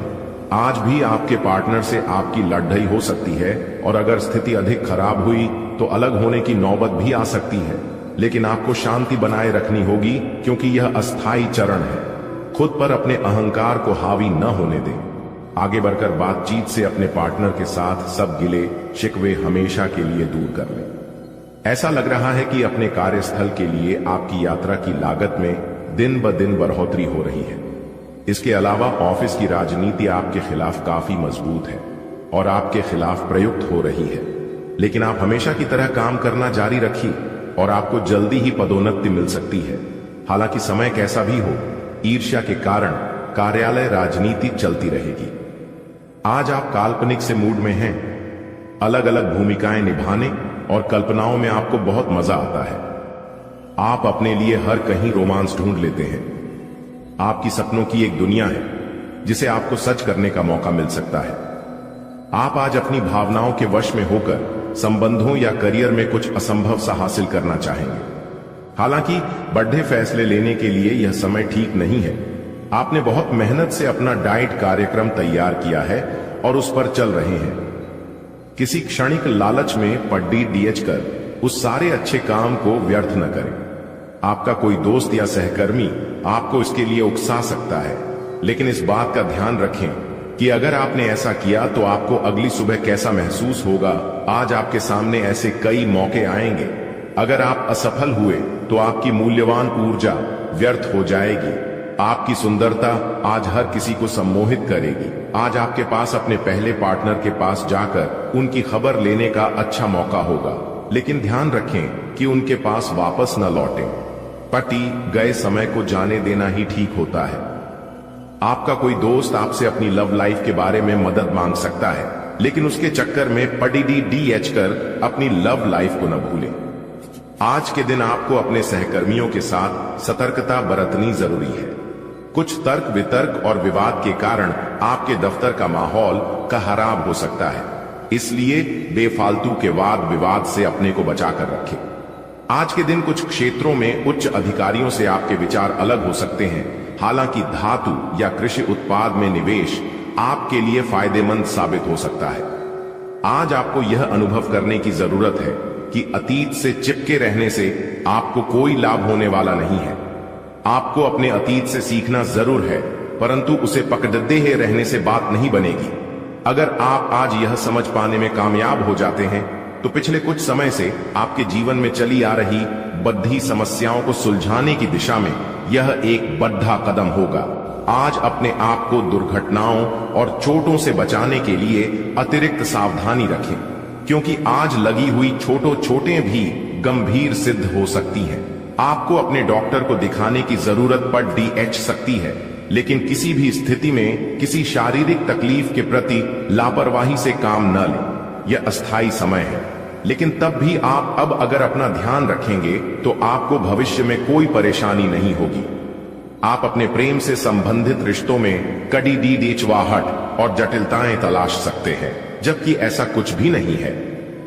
आज भी आपके पार्टनर से आपकी लड़ाई हो सकती है और अगर स्थिति अधिक खराब हुई तो अलग होने की नौबत भी आ सकती है। लेकिन आपको शांति बनाए रखनी होगी, क्योंकि यह अस्थायी चरण है। खुद पर अपने अहंकार को हावी न होने दें। आगे बढ़कर बातचीत से अपने पार्टनर के साथ सब गिले शिकवे हमेशा के लिए दूर कर लें। ऐसा लग रहा है कि अपने कार्यस्थल के लिए आपकी यात्रा की लागत में दिन ब दिन बढ़ोतरी हो रही है। इसके अलावा ऑफिस की राजनीति आपके खिलाफ काफी मजबूत है और आपके खिलाफ प्रयुक्त हो रही है। लेकिन आप हमेशा की तरह काम करना जारी रखिए और आपको जल्दी ही पदोन्नति मिल सकती है। हालांकि समय कैसा भी हो, ईर्ष्या के कारण कार्यालय राजनीति चलती रहेगी। आज आप काल्पनिक से मूड में हैं। अलग अलग भूमिकाएं निभाने और कल्पनाओं में आपको बहुत मजा आता है। आप अपने लिए हर कहीं रोमांस ढूंढ लेते हैं। आपकी सपनों की एक दुनिया है जिसे आपको सच करने का मौका मिल सकता है। आप आज अपनी भावनाओं के वश में होकर संबंधों या करियर में कुछ असंभव सा हासिल करना चाहेंगे। हालांकि बड़े फैसले लेने के लिए यह समय ठीक नहीं है। आपने बहुत मेहनत से अपना डाइट कार्यक्रम तैयार किया है और उस पर चल रहे हैं। किसी क्षणिक लालच में पड्डी डीएच कर उस सारे अच्छे काम को व्यर्थ न करें। आपका कोई दोस्त या सहकर्मी आपको इसके लिए उकसा सकता है, लेकिन इस बात का ध्यान रखें कि अगर आपने ऐसा किया तो आपको अगली सुबह कैसा महसूस होगा। आज आपके सामने ऐसे कई मौके आएंगे। अगर आप असफल हुए तो आपकी मूल्यवान ऊर्जा व्यर्थ हो जाएगी। आपकी सुंदरता आज हर किसी को सम्मोहित करेगी। आज आपके पास अपने पहले पार्टनर के पास जाकर उनकी खबर लेने का अच्छा मौका होगा, लेकिन ध्यान रखें कि उनके पास वापस न लौटें। पति गए समय को जाने देना ही ठीक होता है। आपका कोई दोस्त आपसे अपनी लव लाइफ के बारे में मदद मांग सकता है, लेकिन उसके चक्कर में पडी डीएच कर अपनी लव लाइफ को न भूलें। आज के दिन आपको अपने सहकर्मियों के साथ सतर्कता बरतनी जरूरी है। कुछ तर्क वितर्क और विवाद के कारण आपके दफ्तर का माहौल खराब हो सकता है, इसलिए बेफालतू के वाद विवाद से अपने को बचाकर रखें। आज के दिन कुछ क्षेत्रों में उच्च अधिकारियों से आपके विचार अलग हो सकते हैं। हालांकि धातु या कृषि उत्पाद में निवेश आपके लिए फायदेमंद साबित हो सकता है। आज आपको यह अनुभव करने की जरूरत है कि अतीत से चिपके रहने से आपको कोई लाभ होने वाला नहीं है। आपको अपने अतीत से सीखना जरूर है, परंतु उसे पकड़ते रहने से बात नहीं बनेगी। अगर आप आज यह समझ पाने में कामयाब हो जाते हैं तो पिछले कुछ समय से आपके जीवन में चली आ रही बद्धी समस्याओं को सुलझाने की दिशा में यह एक बड़ा कदम होगा। आज अपने आप को दुर्घटनाओं और चोटों से बचाने के लिए अतिरिक्त सावधानी रखें, क्योंकि आज लगी हुई चोटें भी गंभीर सिद्ध हो सकती हैं। आपको अपने डॉक्टर को दिखाने की जरूरत पड़ डीएच सकती है, लेकिन किसी भी स्थिति में किसी शारीरिक तकलीफ के प्रति लापरवाही से काम न लें। यह अस्थायी समय है, लेकिन तब भी आप अब अगर अपना ध्यान रखेंगे तो आपको भविष्य में कोई परेशानी नहीं होगी। आप अपने प्रेम से संबंधित रिश्तों में कड़ी डीचवाहट और जटिलताएं तलाश सकते हैं, जबकि ऐसा कुछ भी नहीं है।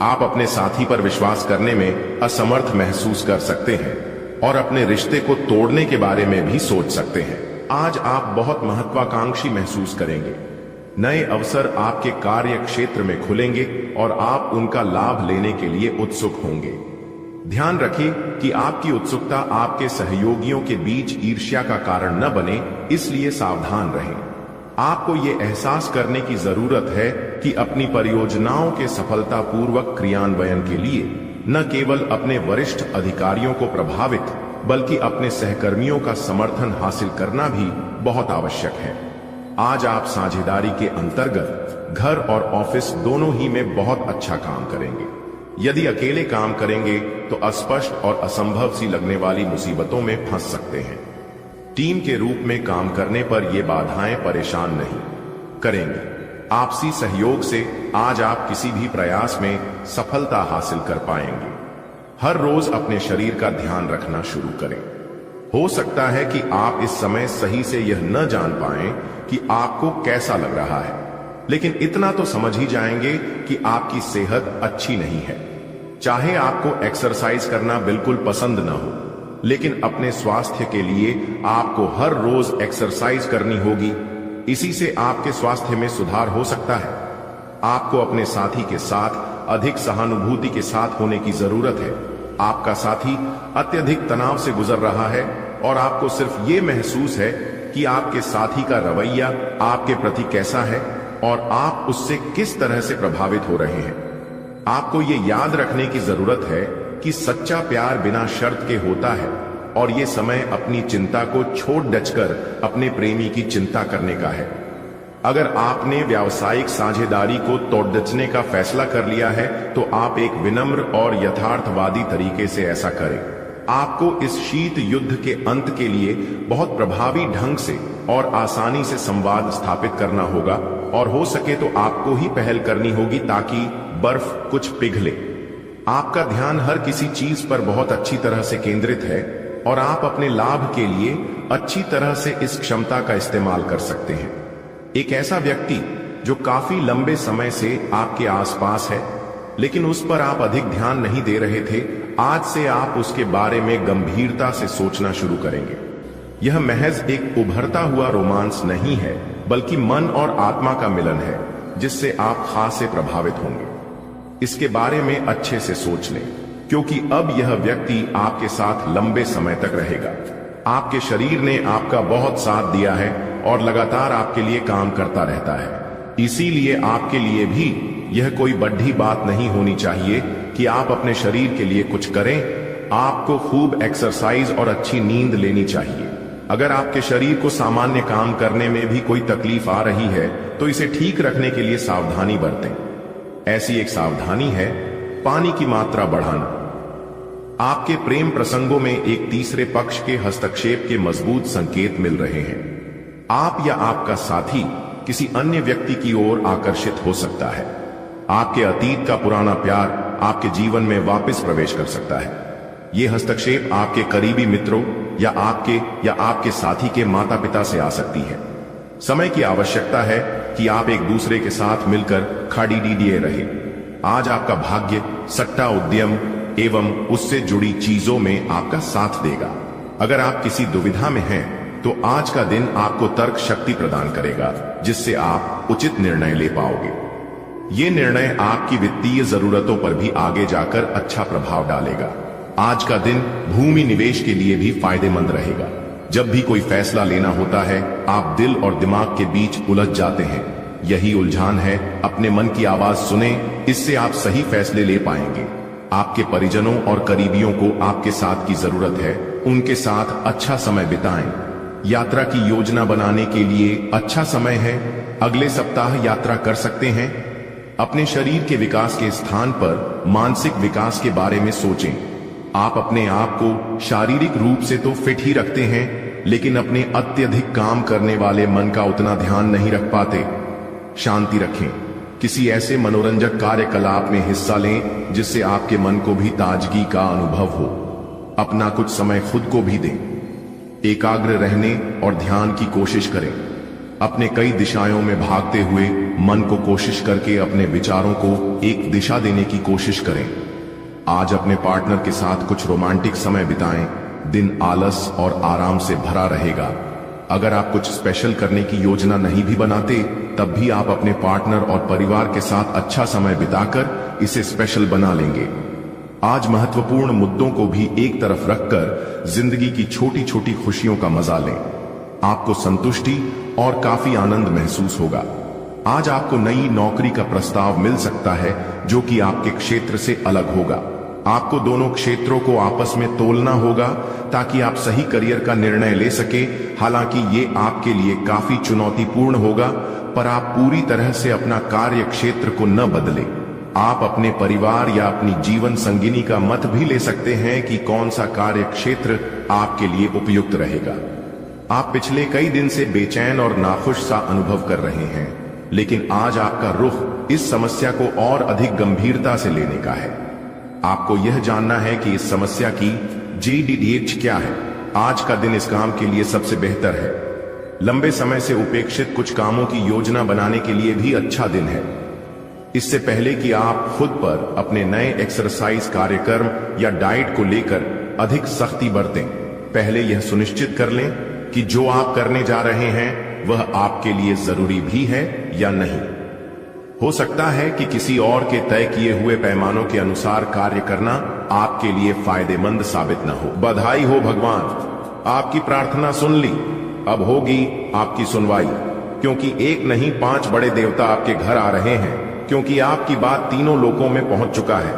आप अपने साथी पर विश्वास करने में असमर्थ महसूस कर सकते हैं और अपने रिश्ते को तोड़ने के बारे में भी सोच सकते हैं। आज आप बहुत महत्वाकांक्षी महसूस करेंगे। नए अवसर आपके कार्य क्षेत्र में खुलेंगे और आप उनका लाभ लेने के लिए उत्सुक होंगे। ध्यान रखें कि आपकी उत्सुकता आपके सहयोगियों के बीच ईर्ष्या का कारण न बने, इसलिए सावधान रहें। आपको ये एहसास करने की जरूरत है कि अपनी परियोजनाओं के सफलतापूर्वक क्रियान्वयन के लिए न केवल अपने वरिष्ठ अधिकारियों को प्रभावित बल्कि अपने सहकर्मियों का समर्थन हासिल करना भी बहुत आवश्यक है। आज आप साझेदारी के अंतर्गत घर और ऑफिस दोनों ही में बहुत अच्छा काम करेंगे। यदि अकेले काम करेंगे तो अस्पष्ट और असंभव सी लगने वाली मुसीबतों में फंस सकते हैं। टीम के रूप में काम करने पर ये बाधाएं परेशान नहीं करेंगे। आपसी सहयोग से आज आप किसी भी प्रयास में सफलता हासिल कर पाएंगे। हर रोज अपने शरीर का ध्यान रखना शुरू करें। हो सकता है कि आप इस समय सही से यह न जान पाएं कि आपको कैसा लग रहा है, लेकिन इतना तो समझ ही जाएंगे कि आपकी सेहत अच्छी नहीं है। चाहे आपको एक्सरसाइज करना बिल्कुल पसंद न हो, लेकिन अपने स्वास्थ्य के लिए आपको हर रोज एक्सरसाइज करनी होगी। इसी से आपके स्वास्थ्य में सुधार हो सकता है। आपको अपने साथी के साथ अधिक सहानुभूति के साथ होने की जरूरत है। आपका साथी अत्यधिक तनाव से गुजर रहा है और आपको सिर्फ ये महसूस है कि आपके साथी का रवैया आपके प्रति कैसा है और आप उससे किस तरह से प्रभावित हो रहे हैं। आपको ये याद रखने की जरूरत है कि सच्चा प्यार बिना शर्त के होता है और ये समय अपनी चिंता को छोड़ डचकर अपने प्रेमी की चिंता करने का है। अगर आपने व्यावसायिक साझेदारी को तोड़ने का फैसला कर लिया है तो आप एक विनम्र और यथार्थवादी तरीके से ऐसा करें। आपको इस शीत युद्ध के अंत के लिए बहुत प्रभावी ढंग से और आसानी से संवाद स्थापित करना होगा और हो सके तो आपको ही पहल करनी होगी ताकि बर्फ कुछ पिघले। आपका ध्यान हर किसी चीज पर बहुत अच्छी तरह से केंद्रित है और आप अपने लाभ के लिए अच्छी तरह से इस क्षमता का इस्तेमाल कर सकते हैं। एक ऐसा व्यक्ति जो काफी लंबे समय से आपके आसपास है, लेकिन उस पर आप अधिक ध्यान नहीं दे रहे थे। आज से आप उसके बारे में गंभीरता से सोचना शुरू करेंगे। यह महज एक उभरता हुआ रोमांस नहीं है, बल्कि मन और आत्मा का मिलन है, जिससे आप खास से प्रभावित होंगे। इसके बारे में अच्छे से सोच लें, क्योंकि अब यह व्यक्ति आपके साथ लंबे समय तक रहेगा। आपके शरीर ने आपका बहुत साथ दिया है और लगातार आपके लिए काम करता रहता है। इसीलिए आपके लिए भी यह कोई बड़ी बात नहीं होनी चाहिए कि आप अपने शरीर के लिए कुछ करें। आपको खूब एक्सरसाइज और अच्छी नींद लेनी चाहिए। अगर आपके शरीर को सामान्य काम करने में भी कोई तकलीफ आ रही है, तो इसे ठीक रखने के लिए सावधानी बरतें। ऐसी एक सावधानी है पानी की मात्रा बढ़ाना। आपके प्रेम प्रसंगों में एक तीसरे पक्ष के हस्तक्षेप के मजबूत संकेत मिल रहे हैं। आप या आपका साथी किसी अन्य व्यक्ति की ओर आकर्षित हो सकता है। आपके अतीत का पुराना प्यार आपके जीवन में वापस प्रवेश कर सकता है। यह हस्तक्षेप आपके करीबी मित्रों या आपके साथी के माता पिता से आ सकती है। समय की आवश्यकता है कि आप एक दूसरे के साथ मिलकर खड़ीडीडिए रहे। आज आपका भाग्य सट्टा उद्यम एवं उससे जुड़ी चीजों में आपका साथ देगा। अगर आप किसी दुविधा में हैं, तो आज का दिन आपको तर्क शक्ति प्रदान करेगा, जिससे आप उचित निर्णय ले पाओगे। ये निर्णय आपकी वित्तीय जरूरतों पर भी आगे जाकर अच्छा प्रभाव डालेगा। आज का दिन भूमि निवेश के लिए भी फायदेमंद रहेगा। जब भी कोई फैसला लेना होता है, आप दिल और दिमाग के बीच उलझ जाते हैं। यही उलझान है। अपने मन की आवाज सुने, इससे आप सही फैसले ले पाएंगे। आपके परिजनों और करीबियों को आपके साथ की जरूरत है। उनके साथ अच्छा समय बिताएं। यात्रा की योजना बनाने के लिए अच्छा समय है। अगले सप्ताह यात्रा कर सकते हैं। अपने शरीर के विकास के स्थान पर मानसिक विकास के बारे में सोचें। आप अपने आप को शारीरिक रूप से तो फिट ही रखते हैं, लेकिन अपने अत्यधिक काम करने वाले मन का उतना ध्यान नहीं रख पाते। शांति रखें। किसी ऐसे मनोरंजक कार्यकलाप में हिस्सा लें जिससे आपके मन को भी ताजगी का अनुभव हो। अपना कुछ समय खुद को भी दें। एकाग्र रहने और ध्यान की कोशिश करें। अपने कई दिशाओं में भागते हुए मन को कोशिश करके अपने विचारों को एक दिशा देने की कोशिश करें। आज अपने पार्टनर के साथ कुछ रोमांटिक समय बिताएं। दिन आलस और आराम से भरा रहेगा। अगर आप कुछ स्पेशल करने की योजना नहीं भी बनाते, तब भी आप अपने पार्टनर और परिवार के साथ अच्छा समय बिताकर इसे स्पेशल बना लेंगे। आज महत्वपूर्ण मुद्दों को भी एक तरफ रखकर जिंदगी की छोटी छोटी खुशियों का मजा लें। आपको संतुष्टि और काफी आनंद महसूस होगा। आज आपको नई नौकरी का प्रस्ताव मिल सकता है, जो कि आपके क्षेत्र से अलग होगा। आपको दोनों क्षेत्रों को आपस में तोलना होगा ताकि आप सही करियर का निर्णय ले सके। हालांकि ये आपके लिए काफी चुनौतीपूर्ण होगा, पर आप पूरी तरह से अपना कार्य क्षेत्र को न बदलें। आप अपने परिवार या अपनी जीवन संगिनी का मत भी ले सकते हैं कि कौन सा कार्य क्षेत्र आपके लिए उपयुक्त रहेगा। आप पिछले कई दिन से बेचैन और नाखुश सा अनुभव कर रहे हैं, लेकिन आज आपका रुख इस समस्या को और अधिक गंभीरता से लेने का है। आपको यह जानना है कि इस समस्या की GDDH क्या है। आज का दिन इस काम के लिए सबसे बेहतर है। लंबे समय से उपेक्षित कुछ कामों की योजना बनाने के लिए भी अच्छा दिन है। इससे पहले कि आप खुद पर अपने नए एक्सरसाइज कार्यक्रम या डाइट को लेकर अधिक सख्ती बरतें, पहले यह सुनिश्चित कर लें कि जो आप करने जा रहे हैं वह आपके लिए जरूरी भी है या नहीं। हो सकता है कि किसी और के तय किए हुए पैमानों के अनुसार कार्य करना आपके लिए फायदेमंद साबित न हो। बधाई हो भगवान, आपकी प्रार्थना सुन ली। अब होगी आपकी सुनवाई, क्योंकि एक नहीं 5 बड़े देवता आपके घर आ रहे हैं, क्योंकि आपकी बात तीनों लोकों में पहुंच चुका है।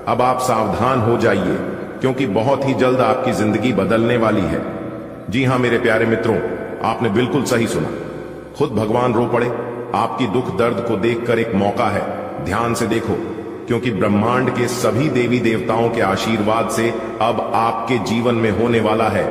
अब आप सावधान हो जाइए, क्योंकि बहुत ही जल्द आपकी जिंदगी बदलने वाली है। जी हां मेरे प्यारे मित्रों, आपने बिल्कुल सही सुना। खुद भगवान रो पड़े। आपकी दुख दर्द को देखकर एक मौका है। ध्यान से देखो, क्योंकि ब्रह्मांड के सभी देवी देवताओं के आशीर्वाद से अब आपके जीवन में होने वाला है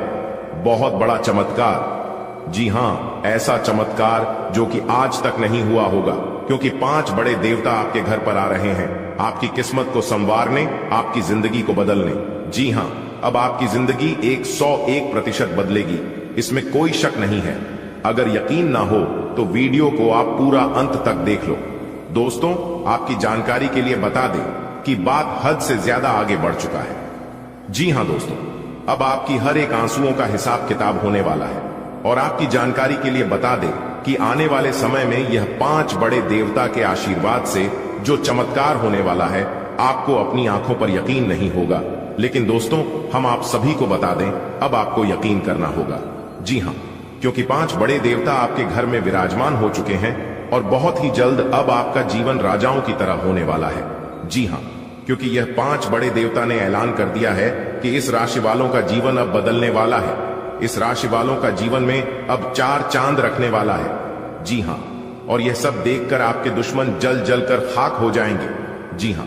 बहुत बड़ा चमत्कार। जी हां, ऐसा चमत्कार जो कि आज तक नहीं हुआ होगा, क्योंकि 5 बड़े देवता आपके घर पर आ रहे हैं, आपकी किस्मत को संवारने, आपकी जिंदगी को बदलने। जी हां, अब आपकी जिंदगी 101% बदलेगी, इसमें कोई शक नहीं है। अगर यकीन ना हो तो वीडियो को आप पूरा अंत तक देख लो। दोस्तों, आपकी जानकारी के लिए बता दें कि बात हद से ज्यादा आगे बढ़ चुका है। जी हां दोस्तों, अब आपकी हर एक आंसुओं का हिसाब किताब होने वाला है। और आपकी जानकारी के लिए बता दें कि आने वाले समय में यह 5 बड़े देवता के आशीर्वाद से जो चमत्कार होने वाला है, आपको अपनी आंखों पर यकीन नहीं होगा। लेकिन दोस्तों, हम आप सभी को बता दें, अब आपको यकीन करना होगा। जी हां, क्योंकि 5 बड़े देवता आपके घर में विराजमान हो चुके हैं और बहुत ही जल्द अब आपका जीवन राजाओं की तरह होने वाला है। जी हां, क्योंकि यह 5 बड़े देवता ने ऐलान कर दिया है कि इस राशि वालों का जीवन अब बदलने वाला है। इस राशि वालों का जीवन में अब 4 चांद रखने वाला है। जी हां, और यह सब देखकर आपके दुश्मन जल जल कर खाक हो जाएंगे। जी हां,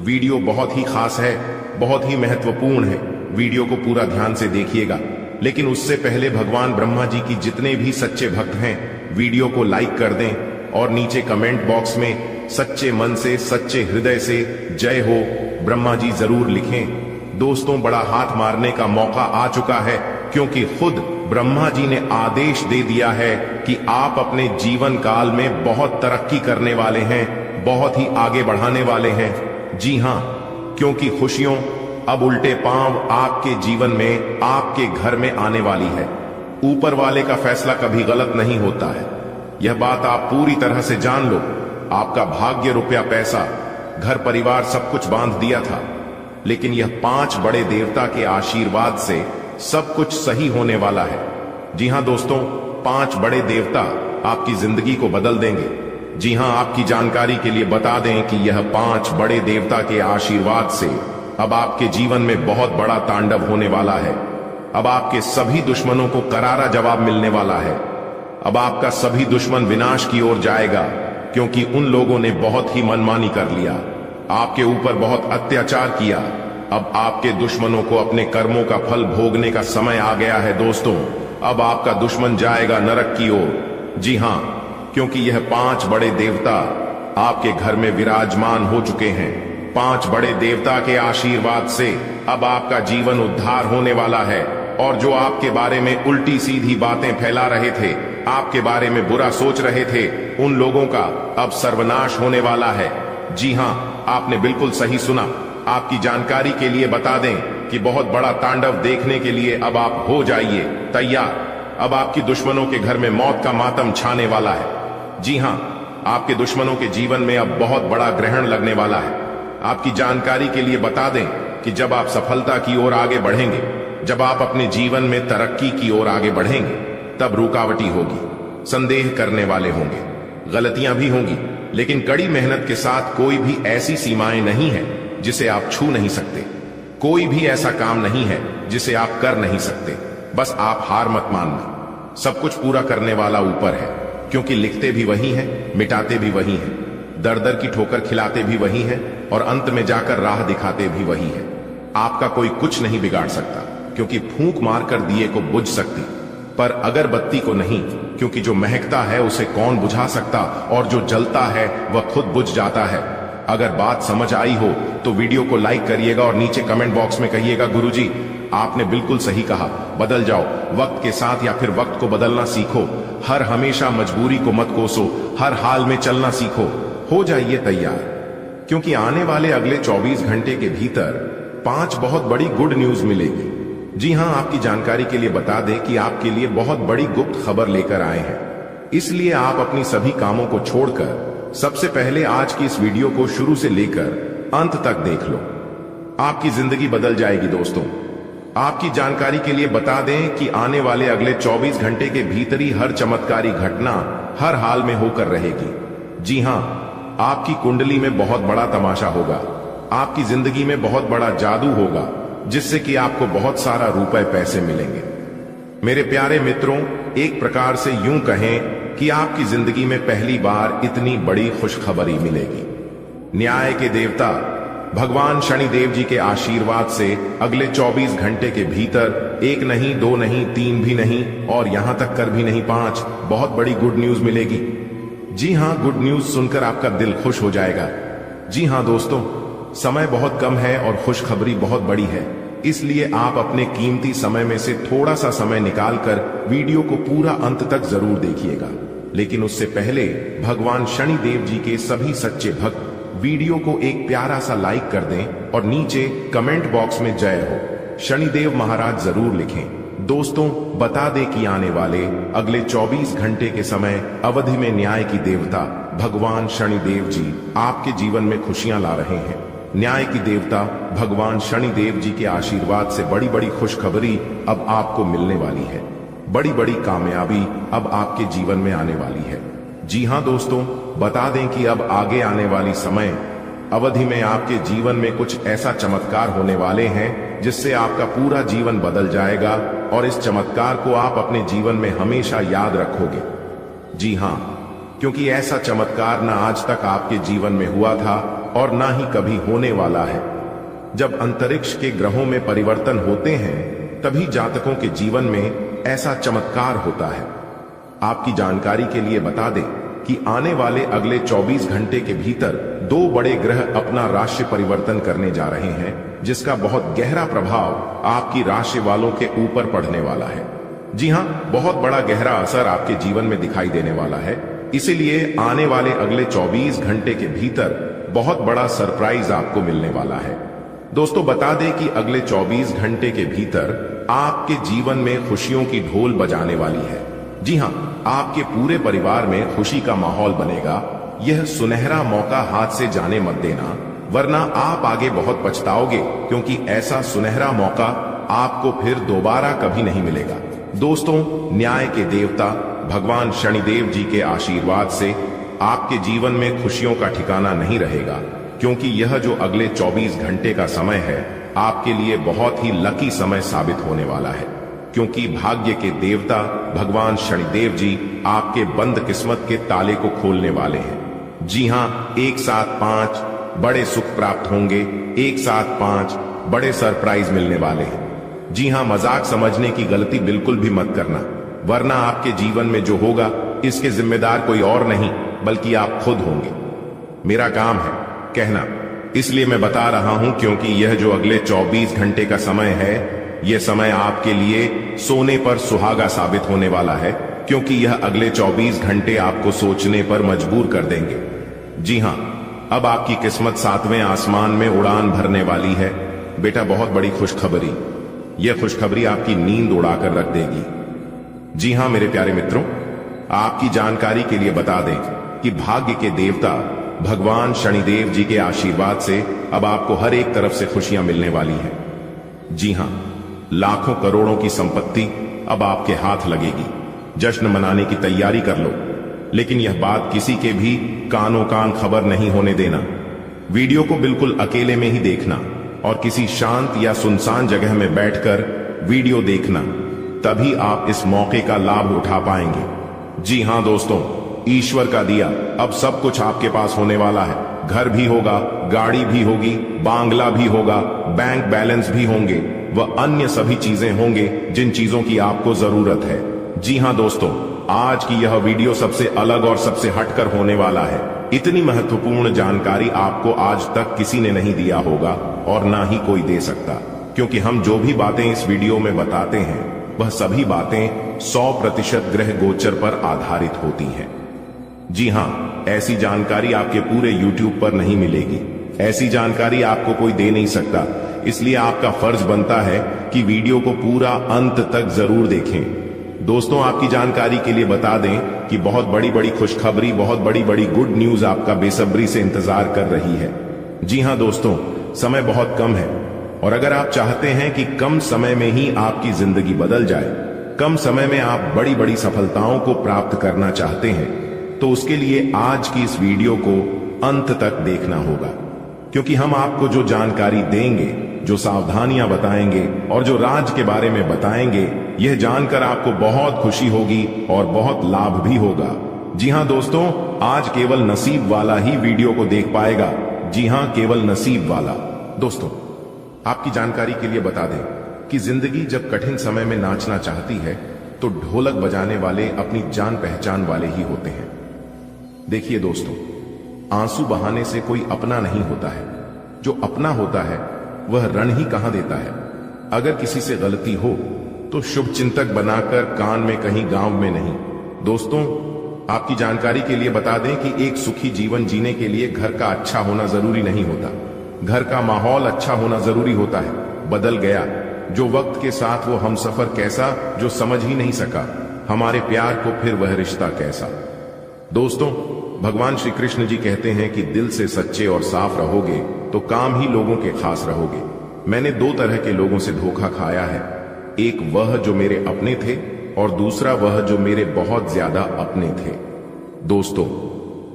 वीडियो बहुत ही खास है, बहुत ही महत्वपूर्ण है। वीडियो को पूरा ध्यान से देखिएगा। लेकिन उससे पहले भगवान ब्रह्मा जी की जितने भी सच्चे भक्त हैं, वीडियो को लाइक कर दें और नीचे कमेंट बॉक्स में सच्चे मन से, सच्चे हृदय से जय हो ब्रह्मा जी जरूर लिखें। दोस्तों, बड़ा हाथ मारने का मौका आ चुका है, क्योंकि खुद ब्रह्मा जी ने आदेश दे दिया है कि आप अपने जीवन काल में बहुत तरक्की करने वाले हैं, बहुत ही आगे बढ़ाने वाले हैं। जी हां, क्योंकि खुशियों अब उल्टे पांव आपके जीवन में, आपके घर में आने वाली है। ऊपर वाले का फैसला कभी गलत नहीं होता है, यह बात आप पूरी तरह से जान लो। आपका भाग्य, रुपया, पैसा, घर परिवार सब कुछ बांध दिया था, लेकिन यह 5 बड़े देवता के आशीर्वाद से सब कुछ सही होने वाला है। जी हां दोस्तों, 5 बड़े देवता आपकी जिंदगी को बदल देंगे। जी हां, आपकी जानकारी के लिए बता दें कि यह 5 बड़े देवता के आशीर्वाद से अब आपके जीवन में बहुत बड़ा तांडव होने वाला है। अब आपके सभी दुश्मनों को करारा जवाब मिलने वाला है। अब आपका सभी दुश्मन विनाश की ओर जाएगा, क्योंकि उन लोगों ने बहुत ही मनमानी कर लिया, आपके ऊपर बहुत अत्याचार किया। अब आपके दुश्मनों को अपने कर्मों का फल भोगने का समय आ गया है। दोस्तों, अब आपका दुश्मन जाएगा नरक की ओर। जी हां, क्योंकि यह 5 बड़े देवता आपके घर में विराजमान हो चुके हैं। 5 बड़े देवता के आशीर्वाद से अब आपका जीवन उद्धार होने वाला है। और जो आपके बारे में उल्टी सीधी बातें फैला रहे थे, आपके बारे में बुरा सोच रहे थे, उन लोगों का अब सर्वनाश होने वाला है। जी हां, आपने बिल्कुल सही सुना। आपकी जानकारी के लिए बता दें कि बहुत बड़ा तांडव देखने के लिए अब आप हो जाइए तैयार। अब आपकी दुश्मनों के घर में मौत का मातम छाने वाला है। जी हां, आपके दुश्मनों के जीवन में अब बहुत बड़ा ग्रहण लगने वाला है। आपकी जानकारी के लिए बता दें कि जब आप सफलता की ओर आगे बढ़ेंगे, जब आप अपने जीवन में तरक्की की ओर आगे बढ़ेंगे, तब रुकावटी होगी, संदेह करने वाले होंगे, गलतियां भी होंगी, लेकिन कड़ी मेहनत के साथ कोई भी ऐसी सीमाएं नहीं है जिसे आप छू नहीं सकते। कोई भी ऐसा काम नहीं है जिसे आप कर नहीं सकते। बस आप हार मत मानना। सब कुछ पूरा करने वाला ऊपर है, क्योंकि लिखते भी वही हैं, मिटाते भी वही हैं, दर दर की ठोकर खिलाते भी वही हैं और अंत में जाकर राह दिखाते भी वही हैं। आपका कोई कुछ नहीं बिगाड़ सकता, क्योंकि फूंक मारकर दिए को बुझ सकती, पर अगरबत्ती को नहीं, क्योंकि जो महकता है उसे कौन बुझा सकता, और जो जलता है वह खुद बुझ जाता है। अगर बात समझ आई हो तो वीडियो को लाइक करिएगा और नीचे कमेंट बॉक्स में कहिएगा, गुरुजी आपने बिल्कुल सही कहा, बदल जाओ वक्त के साथ, या फिर वक्त को बदलना सीखो। हर हमेशा मजबूरी को मत कोसो, हर हाल में चलना सीखो। हो जाइए तैयार, क्योंकि आने वाले अगले 24 घंटे के भीतर 5 बहुत बड़ी गुड न्यूज मिलेगी। जी हां, आपकी जानकारी के लिए बता दें कि आपके लिए बहुत बड़ी गुप्त खबर लेकर आए हैं। इसलिए आप अपनी सभी कामों को छोड़कर सबसे पहले आज की इस वीडियो को शुरू से लेकर अंत तक देख लो। आपकी जिंदगी बदल जाएगी। दोस्तों, आपकी जानकारी के लिए बता दें कि आने वाले अगले 24 घंटे के भीतर ही हर चमत्कारी घटना हर हाल में होकर रहेगी। जी हां, आपकी कुंडली में बहुत बड़ा तमाशा होगा, आपकी जिंदगी में बहुत बड़ा जादू होगा, जिससे कि आपको बहुत सारा रुपए पैसे मिलेंगे। मेरे प्यारे मित्रों, एक प्रकार से यूं कहें कि आपकी जिंदगी में पहली बार इतनी बड़ी खुशखबरी मिलेगी। न्याय के देवता भगवान शनिदेव जी के आशीर्वाद से अगले 24 घंटे के भीतर 1 नहीं, 2 नहीं, 3 भी नहीं, और यहां तक कर भी नहीं 5 बहुत बड़ी गुड न्यूज मिलेगी। जी हां, गुड न्यूज सुनकर आपका दिल खुश हो जाएगा। जी हां दोस्तों, समय बहुत कम है और खुशखबरी बहुत बड़ी है, इसलिए आप अपने कीमती समय में से थोड़ा सा समय निकालकर वीडियो को पूरा अंत तक जरूर देखिएगा। लेकिन उससे पहले भगवान शनिदेव जी के सभी सच्चे भक्त वीडियो को एक प्यारा सा लाइक कर दें और नीचे कमेंट बॉक्स में जय हो शनिदेव महाराज जरूर लिखें। दोस्तों, बता दें कि आने वाले अगले 24 घंटे के समय अवधि में न्याय की देवता भगवान शनिदेव जी आपके जीवन में खुशियां ला रहे हैं। न्याय की देवता भगवान शनिदेव जी के आशीर्वाद से बड़ी बड़ी खुशखबरी अब आपको मिलने वाली है। बड़ी बड़ी कामयाबी अब आपके जीवन में आने वाली है। जी हां दोस्तों, बता दें कि अब आगे आने वाली समय अवधि में आपके जीवन में कुछ ऐसा चमत्कार होने वाले हैं जिससे आपका पूरा जीवन बदल जाएगा और इस चमत्कार को आप अपने जीवन में हमेशा याद रखोगे। जी हां, क्योंकि ऐसा चमत्कार ना आज तक आपके जीवन में हुआ था और ना ही कभी होने वाला है। जब अंतरिक्ष के ग्रहों में परिवर्तन होते हैं तभी जातकों के जीवन में ऐसा चमत्कार होता है। आपकी जानकारी के लिए बता दें कि आने वाले अगले 24 घंटे के भीतर 2 बड़े ग्रह अपना राशि परिवर्तन करने जा रहे हैं, जिसका बहुत गहरा प्रभाव आपकी राशि वालों के ऊपर पड़ने वाला है। जी हां, बहुत बड़ा गहरा असर आपके जीवन में दिखाई देने वाला है। इसीलिए आने वाले अगले 24 घंटे के भीतर बहुत बड़ा सरप्राइज आपको मिलने वाला है। दोस्तों, बता दें कि अगले 24 घंटे के भीतर आपके जीवन में खुशियों की ढोल बजाने वाली है। जी हां, आपके पूरे परिवार में खुशी का माहौल बनेगा। यह सुनहरा मौका हाथ से जाने मत देना, वरना आप आगे बहुत पछताओगे, क्योंकि ऐसा सुनहरा मौका आपको फिर दोबारा कभी नहीं मिलेगा। दोस्तों, न्याय के देवता भगवान शनिदेव जी के आशीर्वाद से आपके जीवन में खुशियों का ठिकाना नहीं रहेगा, क्योंकि यह जो अगले 24 घंटे का समय है आपके लिए बहुत ही लकी समय साबित होने वाला है, क्योंकि भाग्य के देवता भगवान शनिदेव जी आपके बंद किस्मत के ताले को खोलने वाले हैं। जी हां, एक साथ 5 बड़े सुख प्राप्त होंगे, एक साथ 5 बड़े सरप्राइज मिलने वाले हैं। जी हां, मजाक समझने की गलती बिल्कुल भी मत करना, वरना आपके जीवन में जो होगा इसके जिम्मेदार कोई और नहीं बल्कि आप खुद होंगे। मेरा काम है कहना, इसलिए मैं बता रहा हूं, क्योंकि यह जो अगले 24 घंटे का समय है, यह समय आपके लिए सोने पर सुहागा साबित होने वाला है, क्योंकि यह अगले 24 घंटे आपको सोचने पर मजबूर कर देंगे। जी हां, अब आपकी किस्मत 7वें आसमान में उड़ान भरने वाली है। बेटा, बहुत बड़ी खुशखबरी, यह खुशखबरी आपकी नींद उड़ाकर रख देगी। जी हां मेरे प्यारे मित्रों, आपकी जानकारी के लिए बता दें कि भाग्य के देवता भगवान शनिदेव जी के आशीर्वाद से अब आपको हर एक तरफ से खुशियां मिलने वाली हैं। जी हां, लाखों करोड़ों की संपत्ति अब आपके हाथ लगेगी। जश्न मनाने की तैयारी कर लो, लेकिन यह बात किसी के भी कानों कान खबर नहीं होने देना। वीडियो को बिल्कुल अकेले में ही देखना और किसी शांत या सुनसान जगह में बैठकर वीडियो देखना, तभी आप इस मौके का लाभ उठा पाएंगे। जी हां दोस्तों, ईश्वर का दिया अब सब कुछ आपके पास होने वाला है। घर भी होगा, गाड़ी भी होगी, बांग्ला भी होगा, बैंक बैलेंस भी होंगे, वह अन्य सभी चीजें होंगे जिन चीजों की आपको जरूरत है। जी हां दोस्तों, आज की यह वीडियो सबसे अलग और सबसे हटकर होने वाला है। इतनी महत्वपूर्ण जानकारी आपको आज तक किसी ने नहीं दिया होगा और ना ही कोई दे सकता, क्योंकि हम जो भी बातें इस वीडियो में बताते हैं वह सभी बातें 100% ग्रह गोचर पर आधारित होती हैं। जी हां, ऐसी जानकारी आपके पूरे YouTube पर नहीं मिलेगी। ऐसी जानकारी आपको कोई दे नहीं सकता, इसलिए आपका फर्ज बनता है कि वीडियो को पूरा अंत तक जरूर देखें। दोस्तों, आपकी जानकारी के लिए बता दें कि बहुत बड़ी बड़ी खुशखबरी, बहुत बड़ी बड़ी गुड न्यूज आपका बेसब्री से इंतजार कर रही है। जी हां दोस्तों, समय बहुत कम है और अगर आप चाहते हैं कि कम समय में ही आपकी जिंदगी बदल जाए, कम समय में आप बड़ी बड़ी सफलताओं को प्राप्त करना चाहते हैं, तो उसके लिए आज की इस वीडियो को अंत तक देखना होगा, क्योंकि हम आपको जो जानकारी देंगे, जो सावधानियां बताएंगे और जो राज के बारे में बताएंगे, यह जानकर आपको बहुत खुशी होगी और बहुत लाभ भी होगा। जी हां दोस्तों, आज केवल नसीब वाला ही वीडियो को देख पाएगा। जी हां, केवल नसीब वाला। दोस्तों, आपकी जानकारी के लिए बता दें कि जिंदगी जब कठिन समय में नाचना चाहती है तो ढोलक बजाने वाले अपनी जान पहचान वाले ही होते हैं। देखिए दोस्तों, आंसू बहाने से कोई अपना नहीं होता है। जो अपना होता है वह रण ही कहां देता है। अगर किसी से गलती हो तो शुभ चिंतक बनाकर कान में कहीं, गांव में नहीं। दोस्तों, आपकी जानकारी के लिए बता दें कि एक सुखी जीवन जीने के लिए घर का अच्छा होना जरूरी नहीं होता, घर का माहौल अच्छा होना जरूरी होता है। बदल गया जो वक्त के साथ वो हमसफर कैसा, जो समझ ही नहीं सका हमारे प्यार को, फिर वह रिश्ता कैसा। दोस्तों, भगवान श्री कृष्ण जी कहते हैं कि दिल से सच्चे और साफ रहोगे तो काम ही लोगों के खास रहोगे। मैंने दो तरह के लोगों से धोखा खाया है, एक वह जो मेरे अपने थे और दूसरा वह जो मेरे बहुत ज्यादा अपने थे। दोस्तों,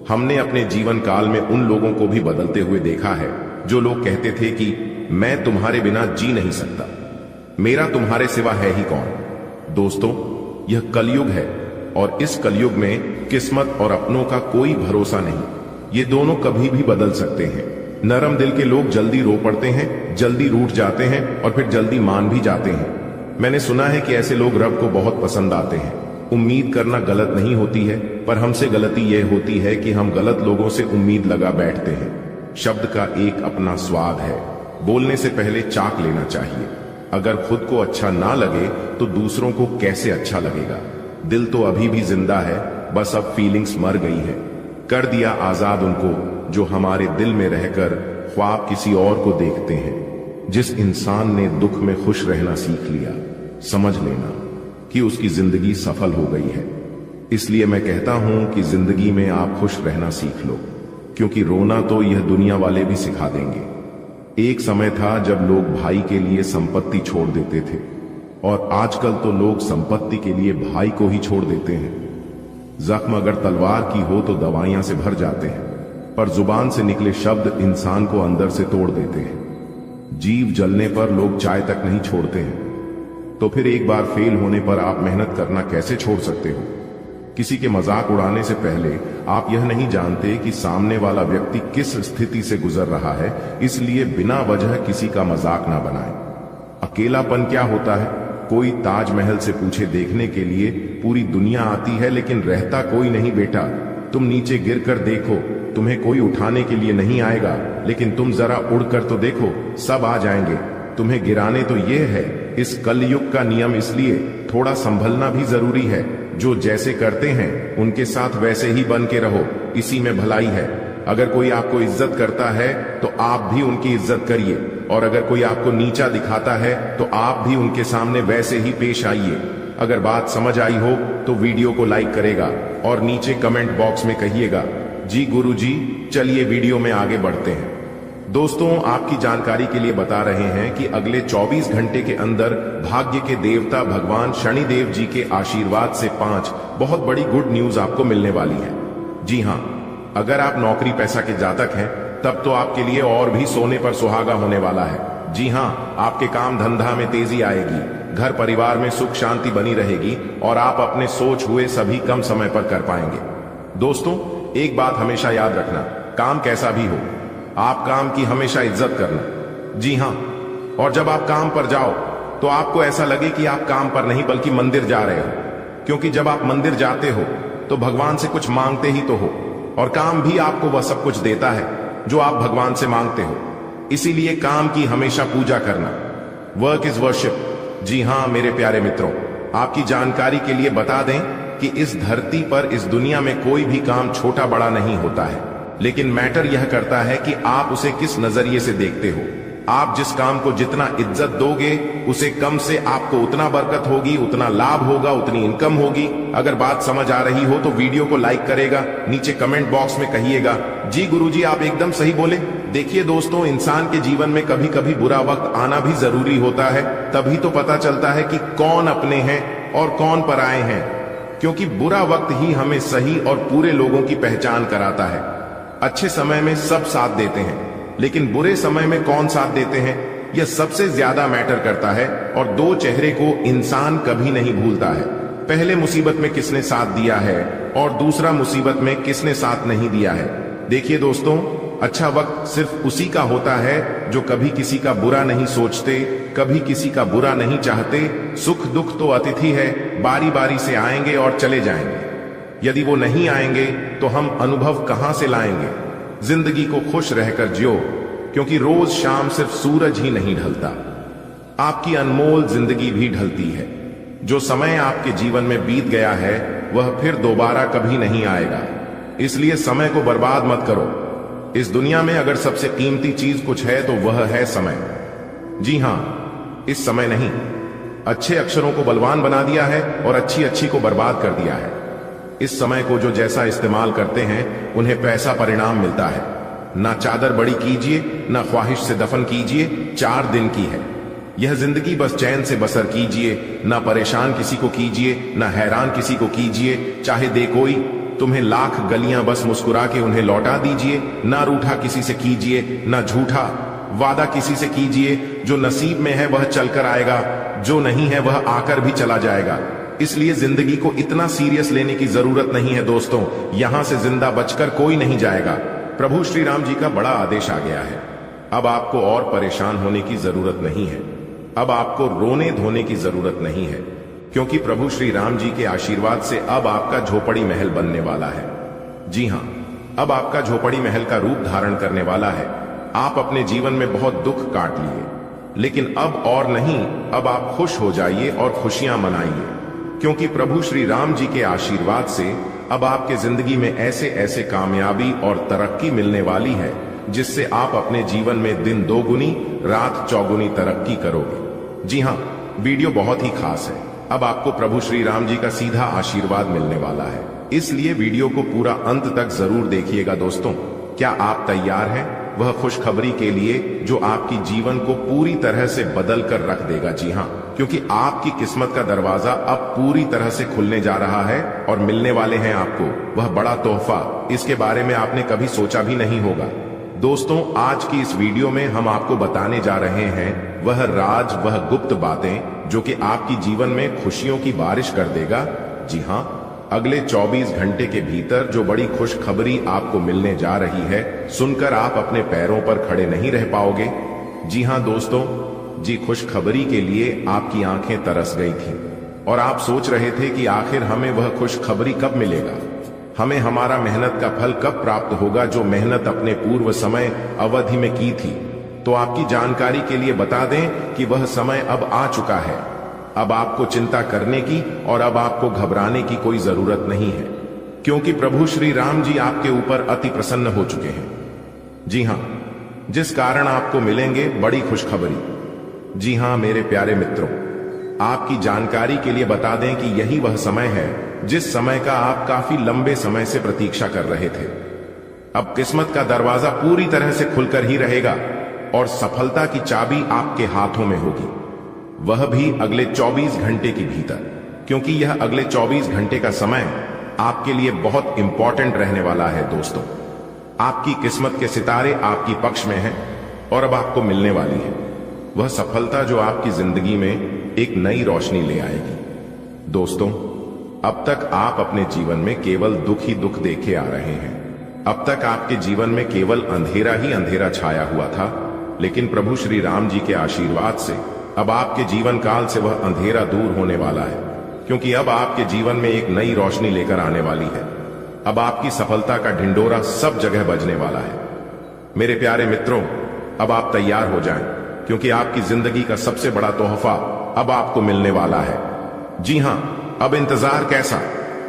हमने अपने जीवन काल में उन लोगों को भी बदलते हुए देखा है जो लोग कहते थे कि मैं तुम्हारे बिना जी नहीं सकता, मेरा तुम्हारे सिवा है ही कौन। दोस्तों, यह कलयुग है और इस कलयुग में किस्मत और अपनों का कोई भरोसा नहीं, ये दोनों कभी भी बदल सकते हैं। नरम दिल के लोग जल्दी रो पड़ते हैं, जल्दी रूठ जाते हैं और फिर जल्दी मान भी जाते हैं। मैंने सुना है कि ऐसे लोग रब को बहुत पसंद आते हैं। उम्मीद करना गलत नहीं होती है, पर हमसे गलती यह होती है कि हम गलत लोगों से उम्मीद लगा बैठते हैं। शब्द का एक अपना स्वाद है, बोलने से पहले चाख लेना चाहिए। अगर खुद को अच्छा ना लगे तो दूसरों को कैसे अच्छा लगेगा। दिल तो अभी भी जिंदा है, बस अब फीलिंग्स मर गई है। कर दिया आजाद उनको जो हमारे दिल में रहकर ख्वाब किसी और को देखते हैं। जिस इंसान ने दुख में खुश रहना सीख लिया, समझ लेना कि उसकी जिंदगी सफल हो गई है। इसलिए मैं कहता हूं कि जिंदगी में आप खुश रहना सीख लो, क्योंकि रोना तो यह दुनिया वाले भी सिखा देंगे। एक समय था जब लोग भाई के लिए संपत्ति छोड़ देते थे और आजकल तो लोग संपत्ति के लिए भाई को ही छोड़ देते हैं। जख्म अगर तलवार की हो तो दवाइयां से भर जाते हैं, पर जुबान से निकले शब्द इंसान को अंदर से तोड़ देते हैं। जीव जलने पर लोग चाय तक नहीं छोड़ते हैं, तो फिर एक बार फेल होने पर आप मेहनत करना कैसे छोड़ सकते हो। किसी के मजाक उड़ाने से पहले आप यह नहीं जानते कि सामने वाला व्यक्ति किस स्थिति से गुजर रहा है, इसलिए बिना वजह किसी का मजाक ना बनाएं। अकेलापन क्या होता है? कोई ताजमहल से पूछे देखने के लिए पूरी दुनिया आती है, लेकिन रहता कोई नहीं बेटा। तुम नीचे गिर कर देखो, तुम्हें कोई उठाने के लिए नहीं आएगा, लेकिन तुम जरा उड़कर तो देखो, सब आ जाएंगे तुम्हें गिराने। तो यह है इस कलयुग का नियम, इसलिए थोड़ा संभलना भी जरूरी है। जो जैसे करते हैं उनके साथ वैसे ही बन के रहो, इसी में भलाई है। अगर कोई आपको इज्जत करता है तो आप भी उनकी इज्जत करिए, और अगर कोई आपको नीचा दिखाता है तो आप भी उनके सामने वैसे ही पेश आइए। अगर बात समझ आई हो तो वीडियो को लाइक करेगा और नीचे कमेंट बॉक्स में कहिएगा जी गुरुजी। चलिए वीडियो में आगे बढ़ते हैं। दोस्तों, आपकी जानकारी के लिए बता रहे हैं कि अगले 24 घंटे के अंदर भाग्य के देवता भगवान शनिदेव जी के आशीर्वाद से 5 बहुत बड़ी गुड न्यूज आपको मिलने वाली है। जी हां, अगर आप नौकरी पैसा के जातक हैं तब तो आपके लिए और भी सोने पर सुहागा होने वाला है। जी हां, आपके काम धंधा में तेजी आएगी, घर परिवार में सुख शांति बनी रहेगी और आप अपने सोच हुए सभी कम समय पर कर पाएंगे। दोस्तों, एक बात हमेशा याद रखना, काम कैसा भी हो, आप काम की हमेशा इज्जत करना। जी हां, और जब आप काम पर जाओ तो आपको ऐसा लगे कि आप काम पर नहीं बल्कि मंदिर जा रहे हो, क्योंकि जब आप मंदिर जाते हो तो भगवान से कुछ मांगते ही तो हो, और काम भी आपको वह सब कुछ देता है जो आप भगवान से मांगते हो। इसीलिए काम की हमेशा पूजा करना। Work is worship. जी हां मेरे प्यारे मित्रों, आपकी जानकारी के लिए बता दें कि इस धरती पर, इस दुनिया में कोई भी काम छोटा बड़ा नहीं होता है, लेकिन मैटर यह करता है कि आप उसे किस नजरिए से देखते हो। आप जिस काम को जितना इज्जत दोगे, उसे कम से आपको उतना बरकत होगी, उतना लाभ होगा, उतनी इनकम होगी। अगर बात समझ आ रही हो तो वीडियो को लाइक करेगा, नीचे कमेंट बॉक्स में कहिएगा जी गुरुजी आप एकदम सही बोले। देखिए दोस्तों, इंसान के जीवन में कभी कभी बुरा वक्त आना भी जरूरी होता है, तभी तो पता चलता है कि कौन अपने हैं और कौन पराए हैं, क्योंकि बुरा वक्त ही हमें सही और पूरे लोगों की पहचान कराता है। अच्छे समय में सब साथ देते हैं, लेकिन बुरे समय में कौन साथ देते हैं, यह सबसे ज्यादा मैटर करता है। और दो चेहरे को इंसान कभी नहीं भूलता है। पहले मुसीबत में किसने साथ दिया है और दूसरा मुसीबत में किसने साथ नहीं दिया है। देखिए दोस्तों, अच्छा वक्त सिर्फ उसी का होता है जो कभी किसी का बुरा नहीं सोचते, कभी किसी का बुरा नहीं चाहते। सुख दुख तो अतिथि है, बारी बारी से आएंगे और चले जाएंगे। यदि वो नहीं आएंगे तो हम अनुभव कहां से लाएंगे। जिंदगी को खुश रहकर जियो, क्योंकि रोज शाम सिर्फ सूरज ही नहीं ढलता, आपकी अनमोल जिंदगी भी ढलती है। जो समय आपके जीवन में बीत गया है वह फिर दोबारा कभी नहीं आएगा। इसलिए समय को बर्बाद मत करो। इस दुनिया में अगर सबसे कीमती चीज कुछ है तो वह है समय। जी हां, इस समय नहीं, अच्छे अक्षरों को बलवान बना दिया है और अच्छी अच्छी को बर्बाद कर दिया है। इस समय को जो जैसा इस्तेमाल करते हैं उन्हें पैसा परिणाम मिलता है। ना चादर बड़ी कीजिए, ना ख्वाहिश से दफन कीजिए, 4 दिन की है यह जिंदगी, बस चैन से बसर कीजिए। ना परेशान किसी को कीजिए, ना हैरान किसी को कीजिए। चाहे दे कोई तुम्हें लाख गलियां, बस मुस्कुरा के उन्हें लौटा दीजिए। ना रूठा किसी से कीजिए, ना झूठा वादा किसी से कीजिए। जो नसीब में है वह चलकर आएगा, जो नहीं है वह आकर भी चला जाएगा। इसलिए जिंदगी को इतना सीरियस लेने की जरूरत नहीं है दोस्तों। यहां से जिंदा बचकर कोई नहीं जाएगा। प्रभु श्री राम जी का बड़ा आदेश आ गया है। अब आपको और परेशान होने की जरूरत नहीं है। अब आपको रोने धोने की जरूरत नहीं है, क्योंकि प्रभु श्री राम जी के आशीर्वाद से अब आपका झोपड़ी महल बनने वाला है। जी हां, अब आपका झोपड़ी महल का रूप धारण करने वाला है। आप अपने जीवन में बहुत दुख काट लिए, लेकिन अब और नहीं, अब आप खुश हो जाइए और खुशियां मनाइए, क्योंकि प्रभु श्री राम जी के आशीर्वाद से अब आपके जिंदगी में ऐसे ऐसे कामयाबी और तरक्की मिलने वाली है, जिससे आप अपने जीवन में दिन 2 गुनी रात 4 गुनी तरक्की करोगे। जी हां, वीडियो बहुत ही खास है। अब आपको प्रभु श्री राम जी का सीधा आशीर्वाद मिलने वाला है, इसलिए वीडियो को पूरा अंत तक जरूर देखिएगा दोस्तों। क्या आप तैयार हैं वह खुशखबरी के लिए जो आपकी जीवन को पूरी तरह से बदल कर रख देगा? जी हां, क्योंकि आपकी किस्मत का दरवाजा अब पूरी तरह से खुलने जा रहा है और मिलने वाले हैं आपको वह बड़ा तोहफा। इसके बारे में आपने कभी सोचा भी नहीं होगा। दोस्तों, आज की इस वीडियो में हम आपको बताने जा रहे हैं वह राज, वह गुप्त बातें जो कि आपकी जीवन में खुशियों की बारिश कर देगा। जी हां, अगले 24 घंटे के भीतर जो बड़ी खुशखबरी आपको मिलने जा रही है, सुनकर आप अपने पैरों पर खड़े नहीं रह पाओगे। जी हां दोस्तों, जी खुशखबरी के लिए आपकी आंखें तरस गई थी और आप सोच रहे थे कि आखिर हमें वह खुशखबरी कब मिलेगा, हमें हमारा मेहनत का फल कब प्राप्त होगा, जो मेहनत अपने पूर्व समय अवधि में की थी। तो आपकी जानकारी के लिए बता दें कि वह समय अब आ चुका है। अब आपको चिंता करने की और अब आपको घबराने की कोई जरूरत नहीं है, क्योंकि प्रभु श्री राम जी आपके ऊपर अति प्रसन्न हो चुके हैं। जी हां, जिस कारण आपको मिलेंगे बड़ी खुशखबरी। जी हां मेरे प्यारे मित्रों, आपकी जानकारी के लिए बता दें कि यही वह समय है जिस समय का आप काफी लंबे समय से प्रतीक्षा कर रहे थे। अब किस्मत का दरवाजा पूरी तरह से खुलकर ही रहेगा और सफलता की चाबी आपके हाथों में होगी, वह भी अगले 24 घंटे के भीतर, क्योंकि यह अगले 24 घंटे का समय आपके लिए बहुत इंपॉर्टेंट रहने वाला है दोस्तों। आपकी किस्मत के सितारे आपकी पक्ष में हैं और अब आपको मिलने वाली है वह सफलता जो आपकी जिंदगी में एक नई रोशनी ले आएगी। दोस्तों, अब तक आप अपने जीवन में केवल दुख ही दुख देखे आ रहे हैं। अब तक आपके जीवन में केवल अंधेरा ही अंधेरा छाया हुआ था, लेकिन प्रभु श्री राम जी के आशीर्वाद से अब आपके जीवन काल से वह अंधेरा दूर होने वाला है, क्योंकि अब आपके जीवन में एक नई रोशनी लेकर आने वाली है। अब आपकी सफलता का ढिंडोरा सब जगह बजने वाला है। मेरे प्यारे मित्रों, अब आप तैयार हो जाएं, क्योंकि आपकी जिंदगी का सबसे बड़ा तोहफा अब आपको मिलने वाला है। जी हां, अब इंतजार कैसा,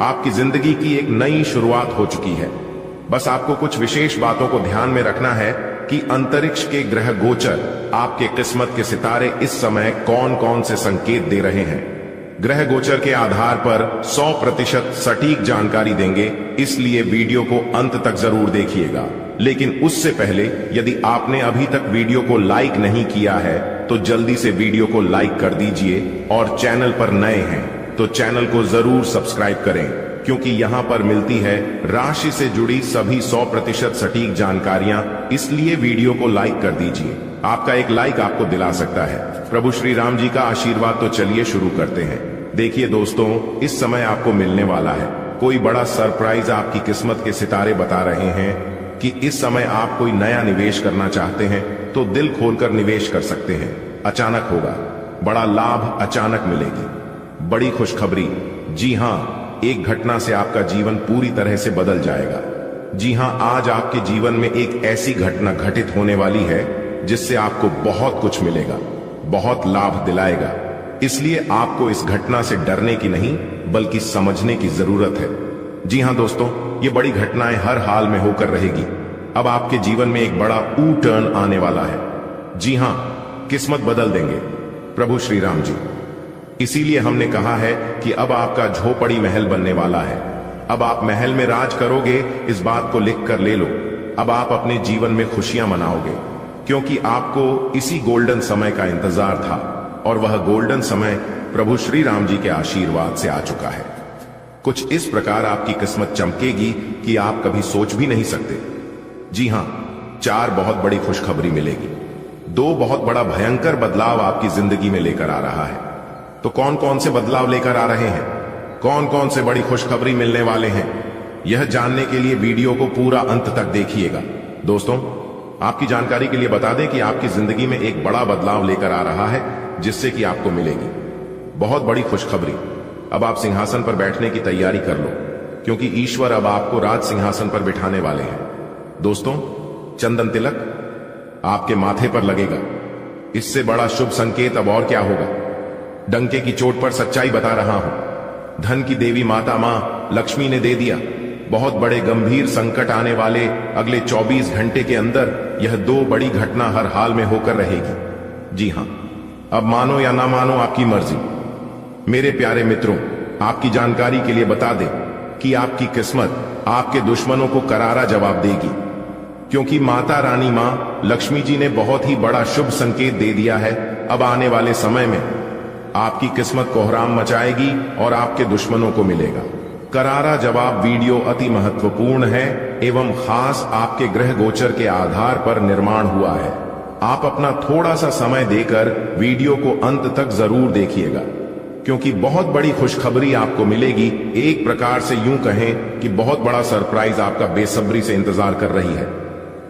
आपकी जिंदगी की एक नई शुरुआत हो चुकी है। बस आपको कुछ विशेष बातों को ध्यान में रखना है कि अंतरिक्ष के ग्रह गोचर आपके किस्मत के सितारे इस समय कौन कौन से संकेत दे रहे हैं। ग्रह गोचर के आधार पर 100% सटीक जानकारी देंगे, इसलिए वीडियो को अंत तक जरूर देखिएगा। लेकिन उससे पहले यदि आपने अभी तक वीडियो को लाइक नहीं किया है तो जल्दी से वीडियो को लाइक कर दीजिए और चैनल पर नए हैं तो चैनल को जरूर सब्सक्राइब करें, क्योंकि यहां पर मिलती है राशि से जुड़ी सभी 100% सटीक जानकारियां। इसलिए वीडियो को लाइक कर दीजिए, आपका एक लाइक आपको दिला सकता है प्रभु श्री राम जी का आशीर्वाद। तो चलिए शुरू करते हैं। देखिए दोस्तों, इस समय आपको मिलने वाला है कोई बड़ा सरप्राइज। आपकी किस्मत के सितारे बता रहे हैं कि इस समय आप कोई नया निवेश करना चाहते हैं तो दिल खोलकर निवेश कर सकते हैं। अचानक होगा, बड़ा लाभ अचानक मिलेगी, बड़ी खुशखबरी। जी हां, एक घटना से आपका जीवन पूरी तरह से बदल जाएगा। जी हां, आज आपके जीवन में एक ऐसी घटना घटित होने वाली है जिससे आपको बहुत कुछ मिलेगा, बहुत लाभ दिलाएगा। इसलिए आपको इस घटना से डरने की नहीं बल्कि समझने की जरूरत है। जी हां दोस्तों, ये बड़ी घटनाएं हर हाल में होकर रहेगी। अब आपके जीवन में एक बड़ा U टर्न आने वाला है। जी हां, किस्मत बदल देंगे प्रभु श्री राम जी। इसीलिए हमने कहा है कि अब आपका झोपड़ी महल बनने वाला है। अब आप महल में राज करोगे, इस बात को लिख कर ले लो। अब आप अपने जीवन में खुशियां मनाओगे, क्योंकि आपको इसी गोल्डन समय का इंतजार था और वह गोल्डन समय प्रभु श्री राम जी के आशीर्वाद से आ चुका है। कुछ इस प्रकार आपकी किस्मत चमकेगी कि आप कभी सोच भी नहीं सकते। जी हां, 4 बहुत बड़ी खुशखबरी मिलेगी। 2 बहुत बड़ा भयंकर बदलाव आपकी जिंदगी में लेकर आ रहा है। तो कौन कौन से बदलाव लेकर आ रहे हैं, कौन कौन से बड़ी खुशखबरी मिलने वाले हैं, यह जानने के लिए वीडियो को पूरा अंत तक देखिएगा। दोस्तों, आपकी जानकारी के लिए बता दें कि आपकी जिंदगी में एक बड़ा बदलाव लेकर आ रहा है, जिससे कि आपको मिलेगी बहुत बड़ी खुशखबरी। अब आप सिंहासन पर बैठने की तैयारी कर लो, क्योंकि ईश्वर अब आपको राज सिंहासन पर बिठाने वाले हैं। दोस्तों, चंदन तिलक आपके माथे पर लगेगा। इससे बड़ा शुभ संकेत अब और क्या होगा। डंके की चोट पर सच्चाई बता रहा हूं। धन की देवी माता मां लक्ष्मी ने दे दिया। बहुत बड़े गंभीर संकट आने वाले अगले 24 घंटे के अंदर यह 2 बड़ी घटना हर हाल में होकर रहेगी। जी हां, अब मानो या ना मानो आपकी मर्जी। मेरे प्यारे मित्रों, आपकी जानकारी के लिए बता दें कि आपकी किस्मत आपके दुश्मनों को करारा जवाब देगी, क्योंकि माता रानी मां लक्ष्मी जी ने बहुत ही बड़ा शुभ संकेत दे दिया है। अब आने वाले समय में आपकी किस्मत कोहराम मचाएगी और आपके दुश्मनों को मिलेगा करारा जवाब। वीडियो अति महत्वपूर्ण है एवं खास आपके ग्रह गोचर के आधार पर निर्माण हुआ है। आप अपना थोड़ा सा समय देकर वीडियो को अंत तक जरूर देखिएगा, क्योंकि बहुत बड़ी खुशखबरी आपको मिलेगी। एक प्रकार से यूं कहें कि बहुत बड़ा सरप्राइज आपका बेसब्री से इंतजार कर रही है।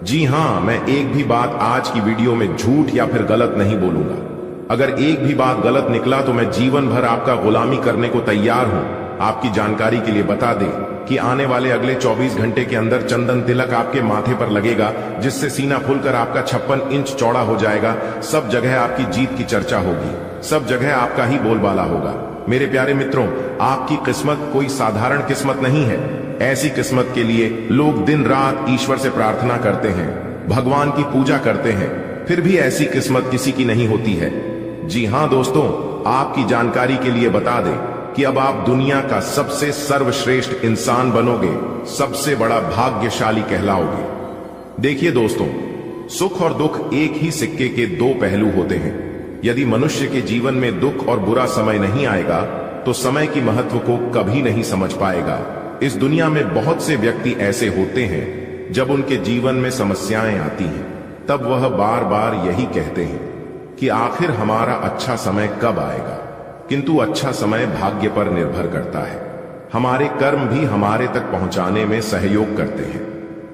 जी हां, मैं एक भी बात आज की वीडियो में झूठ या फिर गलत नहीं बोलूंगा। अगर एक भी बात गलत निकला तो मैं जीवन भर आपका गुलामी करने को तैयार हूं। आपकी जानकारी के लिए बता दें कि आने वाले अगले 24 घंटे के अंदर चंदन तिलक आपके माथे पर लगेगा, जिससे सीना फूलकर आपका 56 इंच चौड़ा हो जाएगा। सब जगह आपकी जीत की चर्चा होगी, सब जगह आपका ही बोलबाला होगा। मेरे प्यारे मित्रों, आपकी किस्मत कोई साधारण किस्मत नहीं है। ऐसी किस्मत के लिए लोग दिन रात ईश्वर से प्रार्थना करते हैं, भगवान की पूजा करते हैं, फिर भी ऐसी किस्मत किसी की नहीं होती है। जी हां दोस्तों, आपकी जानकारी के लिए बता दें कि अब आप दुनिया का सबसे सर्वश्रेष्ठ इंसान बनोगे, सबसे बड़ा भाग्यशाली कहलाओगे। देखिए दोस्तों, सुख और दुख एक ही सिक्के के 2 पहलू होते हैं। यदि मनुष्य के जीवन में दुख और बुरा समय नहीं आएगा तो समय की महत्व को कभी नहीं समझ पाएगा। इस दुनिया में बहुत से व्यक्ति ऐसे होते हैं, जब उनके जीवन में समस्याएं आती हैं तब वह बार बार यही कहते हैं कि आखिर हमारा अच्छा समय कब आएगा। किंतु अच्छा समय भाग्य पर निर्भर करता है। हमारे कर्म भी हमारे तक पहुंचाने में सहयोग करते हैं।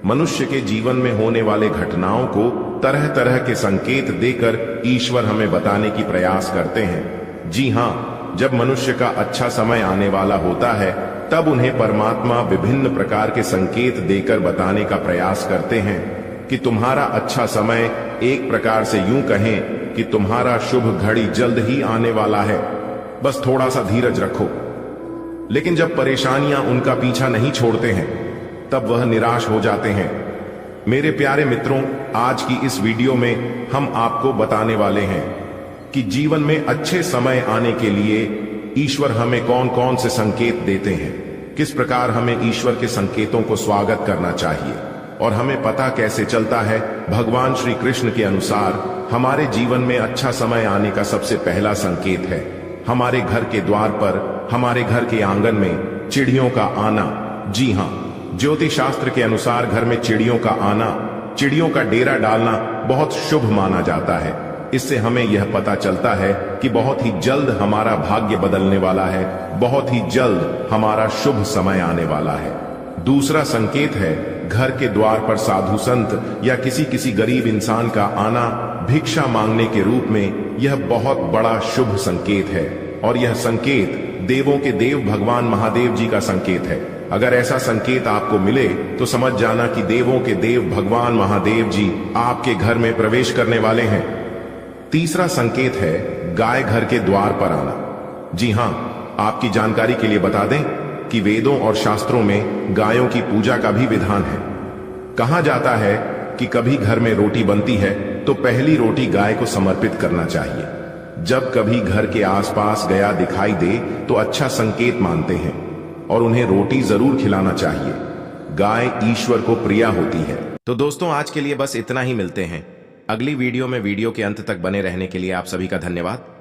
मनुष्य के जीवन में होने वाले घटनाओं को तरह तरह के संकेत देकर ईश्वर हमें बताने की प्रयास करते हैं। जी हां, जब मनुष्य का अच्छा समय आने वाला होता है तब उन्हें परमात्मा विभिन्न प्रकार के संकेत देकर बताने का प्रयास करते हैं कि तुम्हारा अच्छा समय, एक प्रकार से यूं कहें कि तुम्हारा शुभ घड़ी जल्द ही आने वाला है, बस थोड़ा सा धीरज रखो। लेकिन जब परेशानियां उनका पीछा नहीं छोड़ते हैं तब वह निराश हो जाते हैं। मेरे प्यारे मित्रों, आज की इस वीडियो में हम आपको बताने वाले हैं कि जीवन में अच्छे समय आने के लिए ईश्वर हमें कौन कौन से संकेत देते हैं, किस प्रकार हमें ईश्वर के संकेतों को स्वागत करना चाहिए और हमें पता कैसे चलता है। भगवान श्री कृष्ण के अनुसार हमारे जीवन में अच्छा समय आने का सबसे पहला संकेत है हमारे घर के द्वार पर, हमारे घर के आंगन में चिड़ियों का आना। जी हां, ज्योतिष शास्त्र के अनुसार घर में चिड़ियों का आना, चिड़ियों का डेरा डालना बहुत शुभ माना जाता है। इससे हमें यह पता चलता है कि बहुत ही जल्द हमारा भाग्य बदलने वाला है, बहुत ही जल्द हमारा शुभ समय आने वाला है। दूसरा संकेत है घर के द्वार पर साधु संत या किसी गरीब इंसान का आना भिक्षा मांगने के रूप में। यह बहुत बड़ा शुभ संकेत है और यह संकेत देवों के देव भगवान महादेव जी का संकेत है। अगर ऐसा संकेत आपको मिले तो समझ जाना कि देवों के देव भगवान महादेव जी आपके घर में प्रवेश करने वाले हैं। तीसरा संकेत है गाय घर के द्वार पर आना। जी हां, आपकी जानकारी के लिए बता दें कि वेदों और शास्त्रों में गायों की पूजा का भी विधान है। कहा जाता है कि कभी घर में रोटी बनती है तो पहली रोटी गाय को समर्पित करना चाहिए। जब कभी घर के आसपास गया दिखाई दे तो अच्छा संकेत मानते हैं और उन्हें रोटी जरूर खिलाना चाहिए। गाय ईश्वर को प्रिय होती है। तो दोस्तों, आज के लिए बस इतना ही। मिलते हैं अगली वीडियो में। वीडियो के अंत तक बने रहने के लिए आप सभी का धन्यवाद।